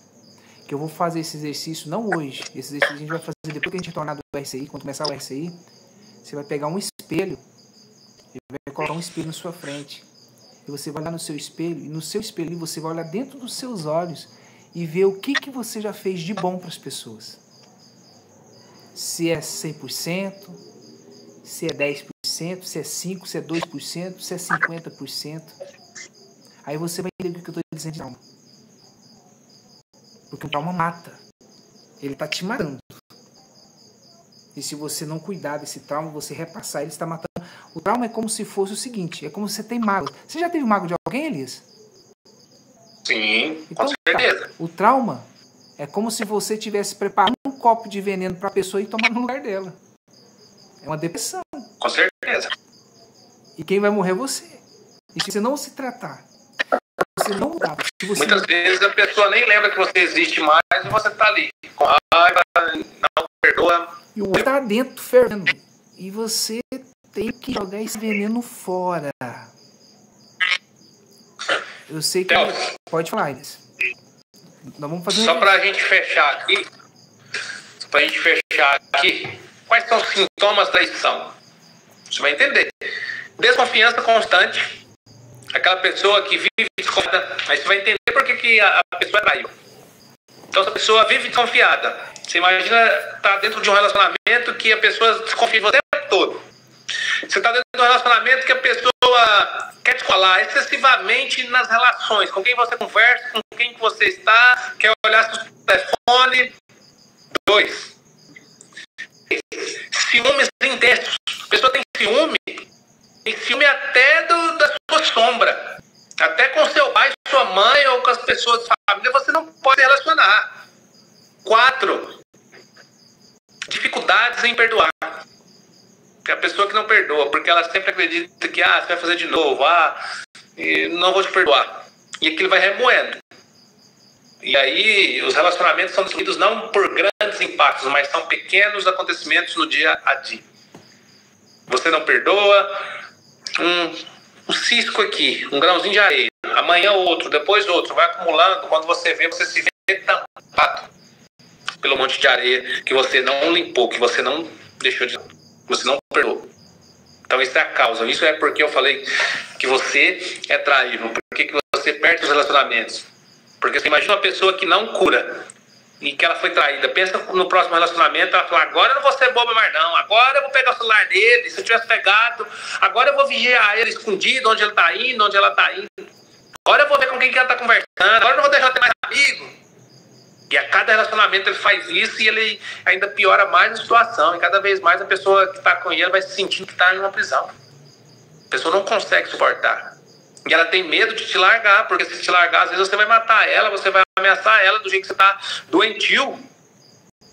Que eu vou fazer esse exercício, não hoje. Esse exercício a gente vai fazer depois que a gente retornar do RCI. Quando começar o RCI, você vai pegar um espelho. E vai colocar um espelho na sua frente. E você vai olhar no seu espelho. E no seu espelho você vai olhar dentro dos seus olhos. E ver o que você já fez de bom para as pessoas. Se é 100%, se é 10%, se é 5%, se é 2%, se é 50%. Aí você vai entender o que eu estou dizendo de trauma. Porque o trauma mata. Ele está te matando. E se você não cuidar desse trauma, você repassar, ele está matando. O trauma é como se fosse o seguinte, é como se você tem mágoa. Você já teve mágoa de alguém, Elias? Sim, então, com certeza. O trauma é como se você estivesse preparando um copo de veneno para a pessoa e tomar no lugar dela. É uma depressão. Com certeza. E quem vai morrer é você. E se você não se tratar, você não mudar. Muitas vezes a pessoa nem lembra que você existe mais e você está ali, com raiva, não perdoa. E o outro está dentro fervendo. E você tem que jogar esse veneno fora. Eu sei que... Pode falar, Elias. Nós vamos fazer Só para a gente fechar aqui, quais são os sintomas da traição? Você vai entender. Desconfiança constante. Aquela pessoa que vive desconfiada. Aí você vai entender por que a pessoa traiu. Então, se a pessoa vive desconfiada, você imagina estar dentro de um relacionamento que a pessoa desconfia o tempo todo. Você está dentro de um relacionamento que a pessoa quer te falar excessivamente nas relações. Com quem você conversa, com quem você está, quer olhar seu telefone. 2. Ciúmes intensos. A pessoa tem ciúme até da sua sombra. Até com seu pai, sua mãe ou com as pessoas da família, você não pode se relacionar. 4. Dificuldades em perdoar. É a pessoa que não perdoa, porque ela sempre acredita que você vai fazer de novo, não vou te perdoar. E aquilo vai remoendo. E aí os relacionamentos são destruídos não por grandes impactos, mas são pequenos acontecimentos no dia a dia. Você não perdoa, um cisco aqui, um grãozinho de areia, amanhã outro, depois outro, vai acumulando. Quando você vê, você se vê tampado pelo monte de areia que você não limpou, que você não deixou de... Você não perdoou. Então isso é a causa. Isso é porque eu falei que você é traível. Por que você perde os relacionamentos? Porque você imagina uma pessoa que não cura e que ela foi traída. Pensa no próximo relacionamento, ela fala, agora eu não vou ser boba mais não. Agora eu vou pegar o celular dele. Se eu tivesse pegado, agora eu vou vigiar ele escondido, onde ele está indo, onde ela está indo. Agora eu vou ver com quem que ela está conversando. Agora eu não vou deixar ter mais amigo. E a cada relacionamento ele faz isso e ele ainda piora mais a situação. E cada vez mais a pessoa que está com ele vai se sentindo que está em uma prisão. A pessoa não consegue suportar. E ela tem medo de te largar, porque se te largar, às vezes você vai matar ela, você vai ameaçar ela do jeito que você está doentio.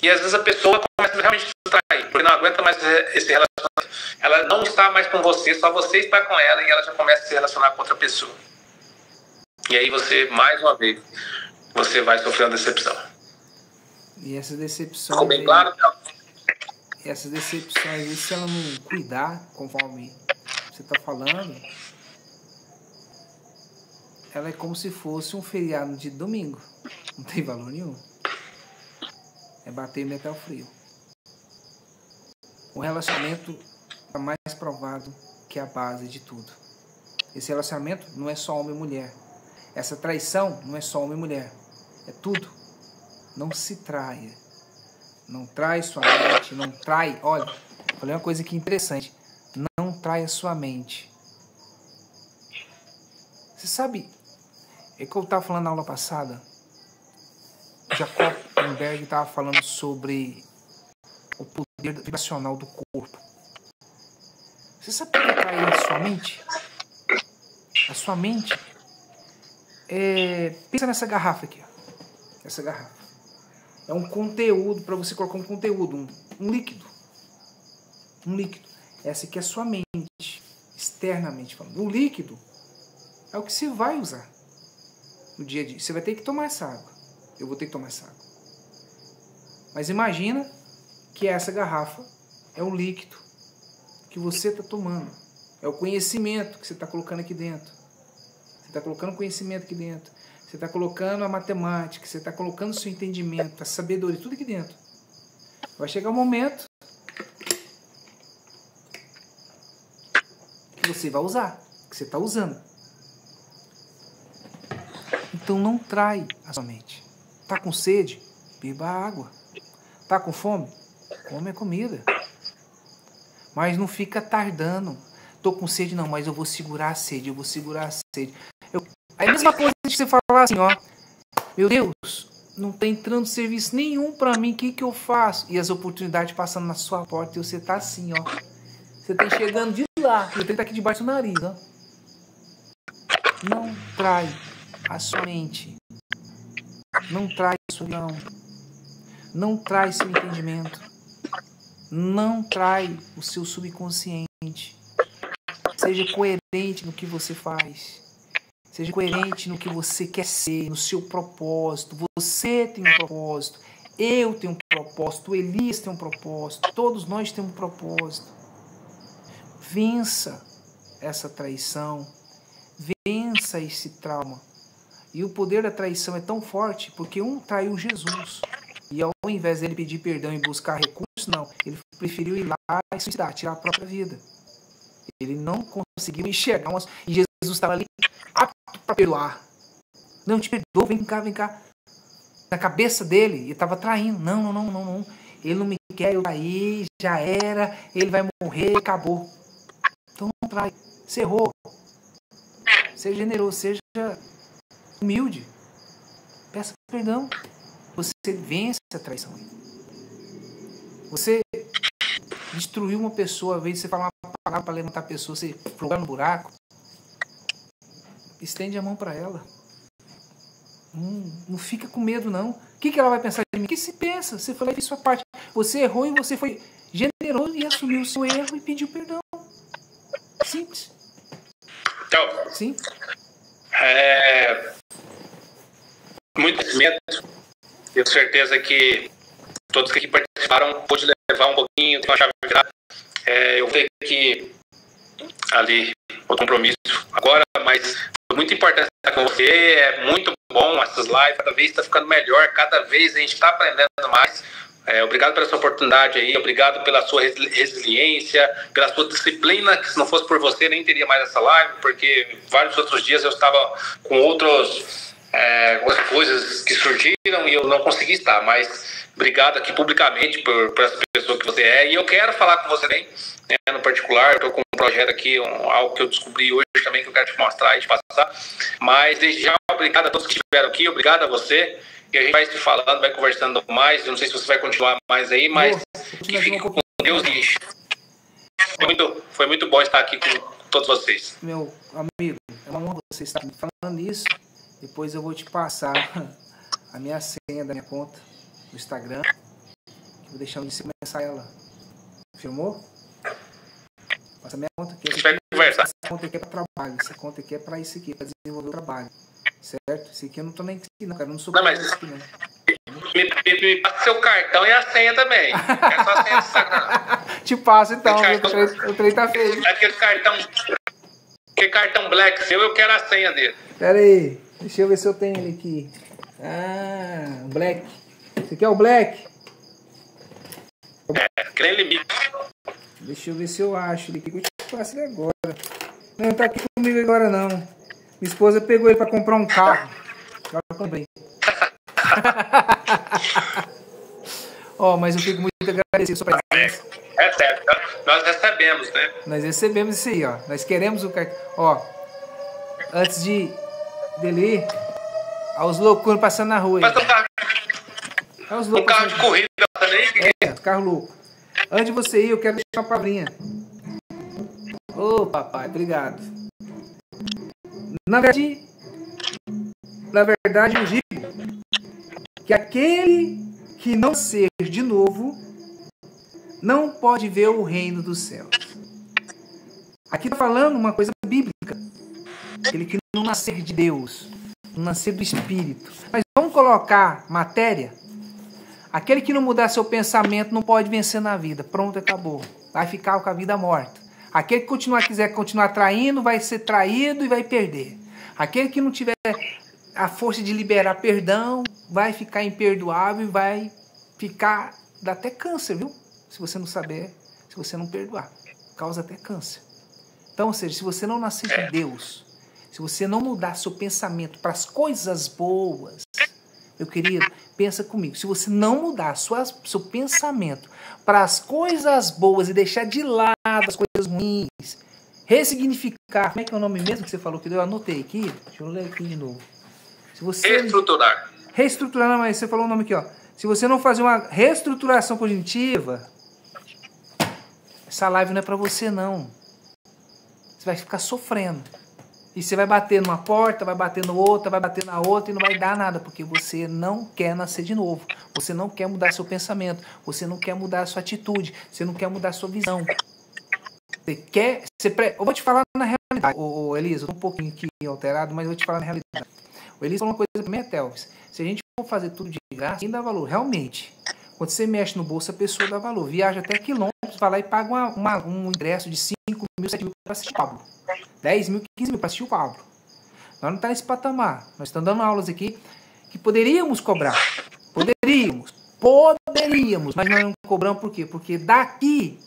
E às vezes a pessoa começa realmente a se trair, porque não aguenta mais esse relacionamento. Ela não está mais com você, só você está com ela e ela já começa a se relacionar com outra pessoa. E aí você, mais uma vez... você vai sofrer uma decepção. E essas decepções... Ficou bem claro? Essas decepções, e se ela não cuidar, conforme você está falando, ela é como se fosse um feriado de domingo. Não tem valor nenhum. É bater metal frio. O relacionamento é mais provado que a base de tudo. Esse relacionamento não é só homem e mulher. Essa traição não é só homem e mulher. É tudo. Não se traia. Não trai sua mente. Não trai... Olha, falei uma coisa aqui interessante. Não trai a sua mente. Você sabe... É que eu estava falando na aula passada. Jacob Greenberg estava falando sobre o poder vibracional do corpo. Você sabe o que trai a sua mente? A sua mente... pensa nessa garrafa aqui, ó. Essa garrafa é um conteúdo, para você colocar um conteúdo, um líquido. Essa aqui é a sua mente, externamente falando. O líquido é o que você vai usar no dia a dia. Você vai ter que tomar essa água. Eu vou ter que tomar essa água. Mas imagina que essa garrafa é um líquido que você está tomando. É o conhecimento que você está colocando aqui dentro. Você está colocando conhecimento aqui dentro. Você está colocando a matemática. Você está colocando o seu entendimento, a sabedoria, tudo aqui dentro. Vai chegar um momento que você vai usar, que você está usando. Então não trai a sua mente. Tá com sede? Beba água. Tá com fome? Come a comida. Mas não fica tardando. Tô com sede não, mas eu vou segurar a sede, eu vou segurar a sede. É a mesma coisa de você falar assim, ó. Meu Deus, não tá entrando serviço nenhum pra mim, o que eu faço? E as oportunidades passando na sua porta e você tá assim, ó. Você tá enxergando de lá, e o trem tá aqui debaixo do nariz, ó. Não trai a sua mente. Não trai a sua visão. Não trai seu entendimento. Não trai o seu subconsciente. Seja coerente no que você faz. Seja coerente no que você quer ser, no seu propósito. Você tem um propósito. Eu tenho um propósito. O Elias tem um propósito. Todos nós temos um propósito. Vença essa traição. Vença esse trauma. E o poder da traição é tão forte porque um traiu Jesus. E ao invés dele pedir perdão e buscar recursos, não. Ele preferiu ir lá e suicidar, tirar a própria vida. Ele não conseguiu enxergar. E Jesus estava ali apto para perdoar. Não, te perdoa, vem cá, vem cá. Na cabeça dele, ele estava traindo. Não. Ele não me quer, eu traí, já era. Ele vai morrer, acabou. Então não trai. Você errou. Seja generoso, seja humilde. Peça perdão. Você vence a traição. Você destruiu uma pessoa, ao invés de você falar uma palavra para levantar a pessoa, você jogar no buraco. Estende a mão para ela. Não fica com medo, não. O que ela vai pensar de mim? O que se pensa? Você foi lá e fez sua parte. Você errou e você foi generoso e assumiu o seu erro e pediu perdão. Simples. Então, sim. Muito conhecimento. Tenho certeza que todos que aqui participaram pôde levar um pouquinho, tem uma chave virada. Eu vejo que ali o compromisso agora, mas foi muito importante estar com você. É muito bom essas lives, cada vez está ficando melhor, cada vez a gente está aprendendo mais. Obrigado pela sua oportunidade aí, obrigado pela sua resiliência, pela sua disciplina, que se não fosse por você nem teria mais essa live, porque vários outros dias eu estava com outras coisas que surgiram e eu não consegui estar, mas obrigado aqui publicamente por essa pessoa que você é, e eu quero falar com você também, né, no particular. Eu estou com um projeto aqui, algo que eu descobri hoje também, que eu quero te mostrar e te passar, mas desde já obrigado a todos que estiveram aqui, obrigado a você. E a gente vai se falando, vai conversando mais. Eu não sei se você vai continuar mais aí, mas que fique com Deus. E foi muito bom estar aqui com todos vocês. Meu amigo, é uma honra você estar falando isso. Depois eu vou te passar a minha senha da minha conta no Instagram. Vou deixar você começar ela. Filmou? Passa a minha conta aqui. Essa conta aqui é para trabalho. Essa conta aqui é para isso aqui, para desenvolver o trabalho. Certo? Esse aqui eu não tô nem aqui, não, cara. Eu não sou mas aqui, não. Me passa seu cartão e a senha também. É só a senha do Instagram. Te passo então, o trem tá feio. Aquele cartão black seu, eu quero a senha dele. Pera aí, deixa eu ver se eu tenho ele aqui. Ah, black. Esse aqui é o black? Tem limite. Deixa eu ver se eu acho ele aqui. Eu te passo ele agora. Não tá aqui comigo agora, não. Minha esposa pegou ele pra comprar um carro. Agora eu comprei. Mas eu fico muito agradecido sua presença. É sério, nós recebemos, né? Nós recebemos isso aí, ó. Nós queremos o cartão. Antes dele ir, os loucos passando na rua. Mas Um carro de corrida também? Carro louco. Antes de você ir, eu quero deixar uma palavrinha. Papai, obrigado. Na verdade, eu digo que aquele que não ser de novo não pode ver o reino dos céus. Aqui está falando uma coisa bíblica. aquele que não nascer de Deus, não nascer do Espírito. Mas vamos colocar matéria? Aquele que não mudar seu pensamento não pode vencer na vida. Pronto, acabou. Vai ficar com a vida morta. Aquele que quiser continuar traindo, vai ser traído e vai perder. Aquele que não tiver a força de liberar perdão, vai ficar imperdoável e vai ficar... Dá até câncer, viu? Se você não saber, se você não perdoar. Causa até câncer. Então, ou seja, se você não nascer de Deus, se você não mudar seu pensamento para as coisas boas, meu querido, pensa comigo. Se você não mudar seu pensamento para as coisas boas e deixar de lado as coisas ruins, ressignificar, como é que é o nome mesmo que você falou que eu anotei aqui? Deixa eu ler aqui de novo. Se você reestruturar. Reestruturar, não, mas você falou o nome aqui, ó. Se você não fazer uma reestruturação cognitiva, essa live não é para você, não. Você vai ficar sofrendo. E você vai bater numa porta, vai bater no outra, vai bater na outra e não vai dar nada, porque você não quer nascer de novo. Você não quer mudar seu pensamento. Você não quer mudar sua atitude. Você não quer mudar sua visão. Você quer... Eu vou te falar na realidade. Ô, Elisa, eu tô um pouquinho aqui alterado, mas eu vou te falar na realidade. O Elisa falou uma coisa pra mim, Telvis. Se a gente for fazer tudo de graça, quem dá valor? Realmente. Quando você mexe no bolso, a pessoa dá valor. Viaja até quilômetros, vai lá e paga um ingresso de 5 mil, 7 mil para assistir o Pablo. 10 mil, 15 mil para assistir o Pablo. Nós não estamos nesse patamar. Nós estamos dando aulas aqui que poderíamos cobrar. Poderíamos, mas nós não cobramos por quê? Porque daqui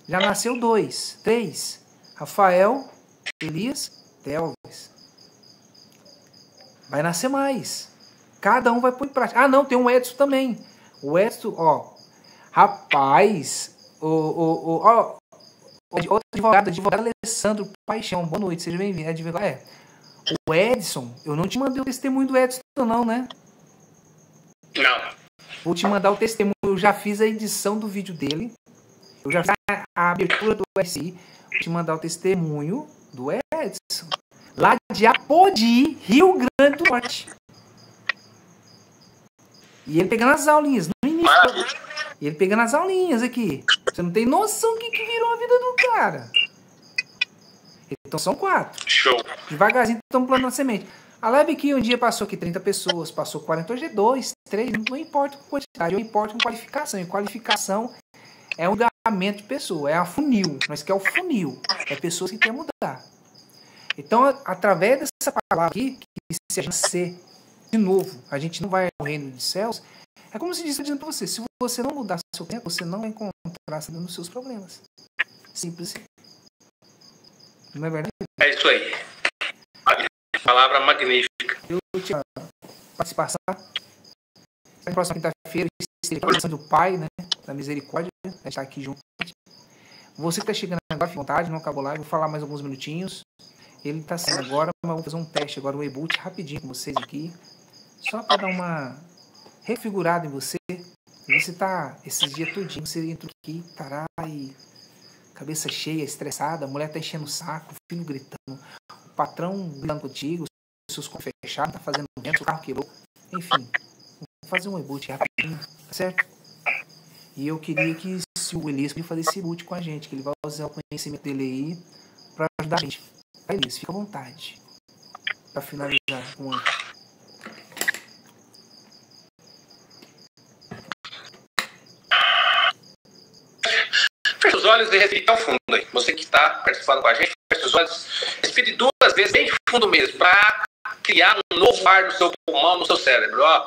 já nasceu 2, 3. Rafael, Elias, Telvis. Vai nascer mais. Cada um vai pôr em prática. Ah, não, tem um Edson também. O Edson, ó. Rapaz, outro advogado Alessandro Paixão. Boa noite, seja bem-vindo. Advogado, o Edson, eu não te mandei o testemunho do Edson, não, né? Não. Vou te mandar o testemunho. Eu já fiz a edição do vídeo dele. Eu já fiz a abertura do RSI. Vou te mandar o testemunho do Edson. Lá de Apodi, Rio Grande do Norte. E ele pegando as aulinhas. No início. E ele pegando as aulinhas aqui. Você não tem noção do que virou a vida do cara. Então são 4. Show. Devagarzinho estamos plantando a semente. A live aqui um dia passou aqui 30 pessoas, passou 40, hoje é 2, 3, não importa com quantidade, não importa com qualificação. E qualificação é um engamento de pessoa, é a funil. Nós queremos o funil. É pessoas que querem mudar. Então, através dessa palavra aqui, que se a gente ser de novo, a gente não vai ao reino dos céus, é como se diz dizendo para você, se você não mudar seu tempo, você não vai encontrar saída nos seus problemas. Simples assim. Não é verdade? É isso aí. Palavra magnífica. Eu te participação. Na próxima quinta-feira, a do Pai, né? Da Misericórdia, a gente está aqui junto. Você que está chegando agora, fique à vontade, não acabou lá, vou falar mais alguns minutinhos. Ele está saindo agora, mas vamos fazer um teste agora, um reboot rapidinho com vocês aqui. Só para dar uma refigurada em você. Você tá esses dias todinho, você entra aqui, tará, e cabeça cheia, estressada, a mulher tá enchendo o saco, o filho gritando, o patrão gritando contigo, os seus contos fechados, tá fazendo vento, o carro quebrou. Enfim, vou fazer um reboot rapidinho, tá certo? E eu queria que se o Elias podia fazer esse reboot com a gente, que ele vai usar o conhecimento dele aí para ajudar a gente. Elias, fica à vontade. Para finalizar com Feche os olhos e respire ao fundo aí. Você que está participando com a gente, feche os olhos, respire 2 vezes, bem fundo mesmo, para criar um novo ar no seu pulmão, no seu cérebro. Ó.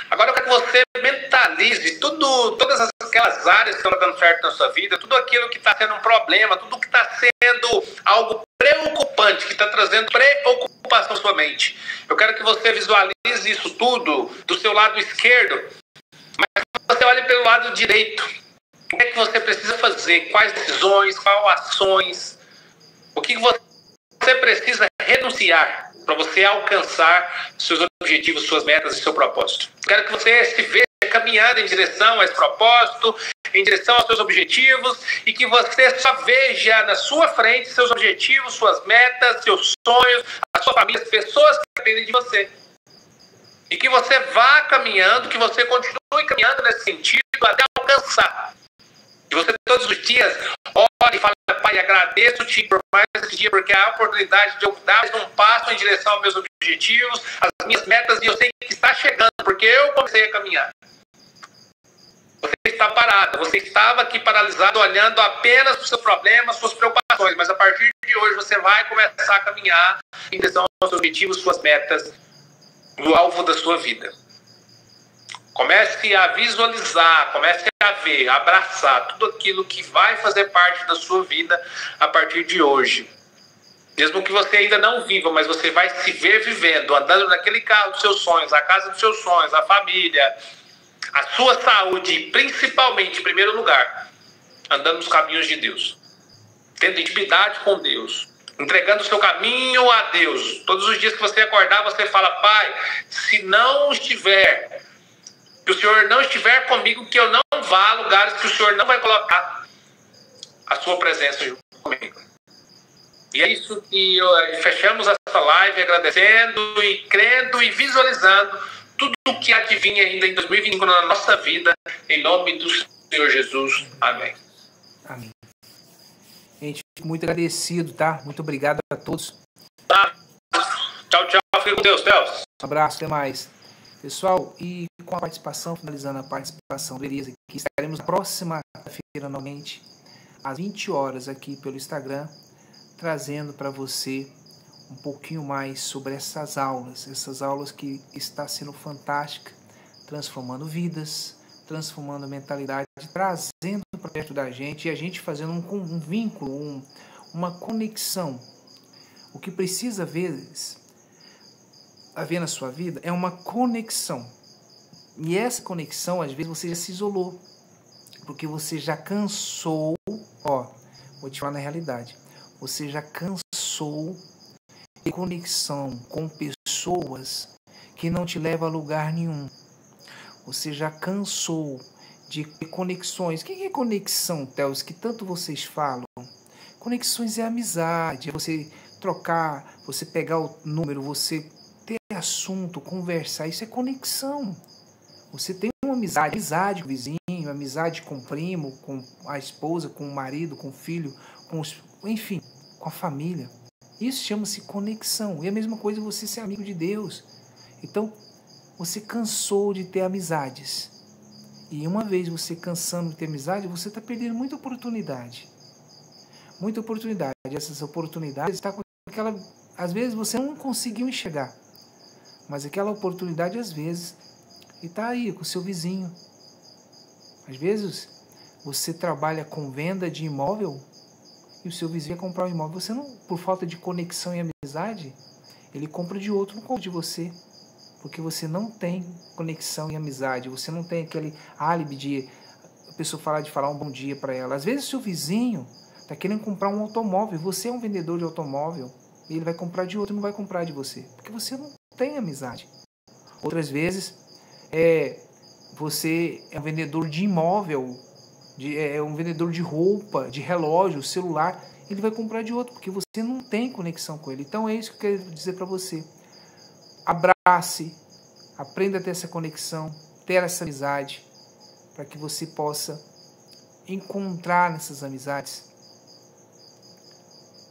Agora eu quero que você mentalize todas aquelas áreas que estão dando certo na sua vida, tudo aquilo que está sendo um problema, tudo que está sendo algo preocupante, que está trazendo preocupação na sua mente. Eu quero que você visualize isso tudo do seu lado esquerdo, mas você olhe pelo lado direito. O que é que você precisa fazer? Quais decisões, quais ações? O que você precisa renunciar para você alcançar seus objetivos, suas metas e seu propósito? Quero que você se veja caminhando em direção a esse propósito, em direção aos seus objetivos, e que você só veja na sua frente seus objetivos, suas metas, seus sonhos, a sua família, as pessoas que dependem de você. E que você vá caminhando, que você continue caminhando nesse sentido até alcançar alcançar. E você todos os dias ore e fala, Pai, agradeço-te por mais esse dia, porque há a oportunidade de eu dar um passo em direção aos meus objetivos, às minhas metas, e eu sei que está chegando, porque eu comecei a caminhar. Você está parado, você estava aqui paralisado, olhando apenas para os seus problemas, suas preocupações, mas a partir de hoje você vai começar a caminhar em direção aos seus objetivos, suas metas, no alvo da sua vida. Comece a visualizar, comece a ver, a abraçar tudo aquilo que vai fazer parte da sua vida a partir de hoje. Mesmo que você ainda não viva, mas você vai se ver vivendo, andando naquele carro dos seus sonhos, a casa dos seus sonhos, a família, a sua saúde e principalmente, em primeiro lugar, andando nos caminhos de Deus. Tendo intimidade com Deus. Entregando o seu caminho a Deus. Todos os dias que você acordar, você fala, Pai, se não estiver, que o Senhor não estiver comigo, que eu não vá a lugares que o Senhor não vai colocar a sua presença junto comigo. E é isso que fechamos essa live agradecendo e crendo e visualizando tudo o que adivinha ainda em 2025 na nossa vida, em nome do Senhor Jesus. Amém. Amém. Gente, muito agradecido, tá? Muito obrigado a todos. Tá. Tchau, tchau. Fique com Deus, Deus. Um abraço, até mais. Pessoal, e com a participação, finalizando a participação do Elias aqui, estaremos na próxima quarta-feira, novamente, às 20 horas, aqui pelo Instagram, trazendo para você um pouquinho mais sobre essas aulas que está sendo fantástica, transformando vidas, transformando mentalidade, trazendo para perto da gente e a gente fazendo um vínculo, uma conexão. O que precisa haver na sua vida é uma conexão. E essa conexão, às vezes, você já se isolou, porque você já cansou, vou te falar na realidade, você já cansou de conexão com pessoas que não te levam a lugar nenhum. Você já cansou de conexões. O que é conexão, Teos, que tanto vocês falam? Conexões é amizade, é você trocar, você pegar o número, você ter assunto, conversar, isso é conexão. Você tem uma amizade com o vizinho, amizade com o primo, com a esposa, com o marido, com o filho, enfim, com a família. Isso chama-se conexão. E a mesma coisa você ser amigo de Deus. Então, você cansou de ter amizades. E uma vez você cansando de ter amizade, você está perdendo muita oportunidade. Muita oportunidade. Essas oportunidades estão com aquela... Às vezes você não conseguiu enxergar. Mas aquela oportunidade, às vezes, está aí com o seu vizinho. Às vezes, você trabalha com venda de imóvel e o seu vizinho vai comprar um imóvel. Você não, por falta de conexão e amizade, ele compra de outro, não compra de você. Porque você não tem conexão e amizade. Você não tem aquele álibi de a pessoa falar um bom dia para ela. Às vezes o seu vizinho está querendo comprar um automóvel. Você é um vendedor de automóvel e ele vai comprar de outro e não vai comprar de você. Porque você não tem amizade. Outras vezes, você é um vendedor de imóvel, é um vendedor de roupa, de relógio, celular. Ele vai comprar de outro porque você não tem conexão com ele. Então é isso que eu quero dizer para você. Abrace, aprenda a ter essa conexão, ter essa amizade, para que você possa encontrar nessas amizades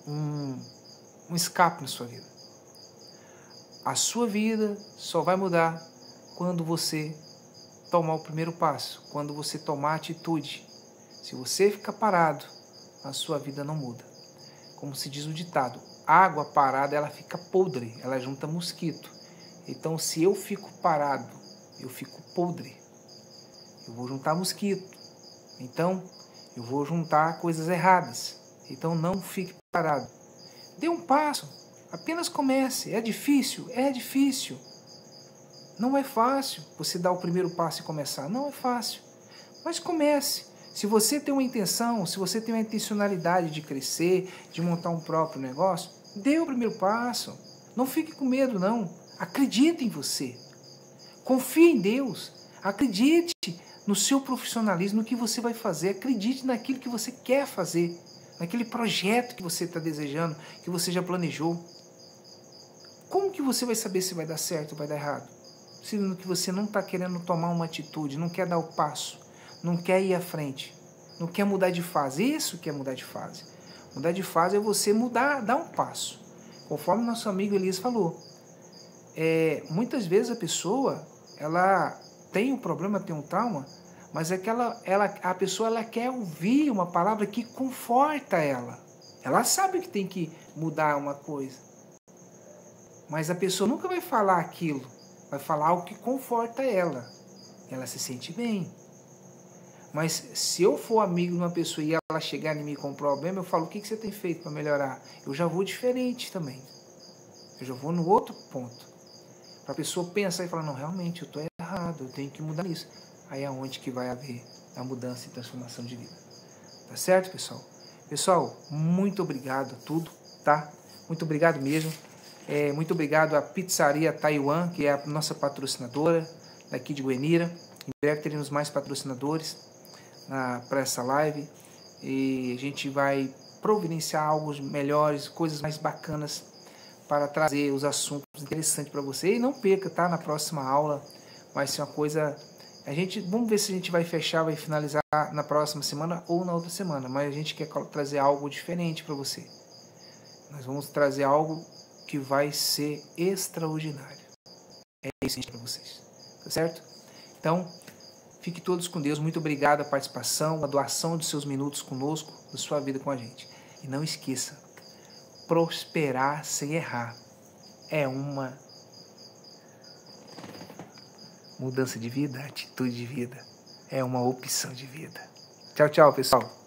um escape na sua vida. A sua vida só vai mudar quando você tomar o primeiro passo, quando você tomar atitude. Se você ficar parado, a sua vida não muda. Como se diz o ditado, água parada ela fica podre, ela junta mosquito. Então, se eu fico parado, eu fico podre. Eu vou juntar mosquito. Então, eu vou juntar coisas erradas. Então, não fique parado. Dê um passo. Apenas comece. É difícil? É difícil. Não é fácil você dar o primeiro passo e começar. Não é fácil. Mas comece. Se você tem uma intenção, se você tem uma intencionalidade de crescer, de montar um próprio negócio, dê o primeiro passo. Não fique com medo, não. Acredite em você. Confie em Deus. Acredite no seu profissionalismo, no que você vai fazer. Acredite naquilo que você quer fazer. Naquele projeto que você está desejando, que você já planejou. Como que você vai saber se vai dar certo ou vai dar errado? Sendo que você não está querendo tomar uma atitude, não quer dar o passo. não quer ir à frente, não quer mudar de fase. Isso que é mudar de fase. Mudar de fase é você mudar, dar um passo. Conforme nosso amigo Elias falou, muitas vezes a pessoa, ela tem um problema, tem um trauma, mas é que a pessoa ela quer ouvir uma palavra que conforta ela. Ela sabe que tem que mudar uma coisa, mas a pessoa nunca vai falar aquilo, vai falar algo que conforta ela. Ela se sente bem. Mas se eu for amigo de uma pessoa e ela chegar em mim com um problema, eu falo, o que você tem feito para melhorar? Eu já vou diferente também. Eu já vou no outro ponto. Para a pessoa pensar e falar, não, realmente, eu estou errado, eu tenho que mudar isso. Aí é onde que vai haver a mudança e transformação de vida. Tá certo, pessoal? Pessoal, muito obrigado a tudo, tá? Muito obrigado mesmo. Muito obrigado à Pizzaria Taiwan, que é a nossa patrocinadora daqui de Goianira. Em breve teremos mais patrocinadores para essa live. E a gente vai providenciar algo melhores, coisas mais bacanas para trazer os assuntos interessantes para você. E não perca, tá? Na próxima aula vai ser uma coisa... Vamos ver se a gente vai fechar, vai finalizar na próxima semana ou na outra semana. Mas a gente quer trazer algo diferente para você. Nós vamos trazer algo que vai ser extraordinário. É isso para vocês. Tá certo? Então, fiquem todos com Deus. Muito obrigado a participação, a doação de seus minutos conosco, da sua vida com a gente. E não esqueça, prosperar sem errar é uma mudança de vida, atitude de vida. É uma opção de vida. Tchau, tchau, pessoal.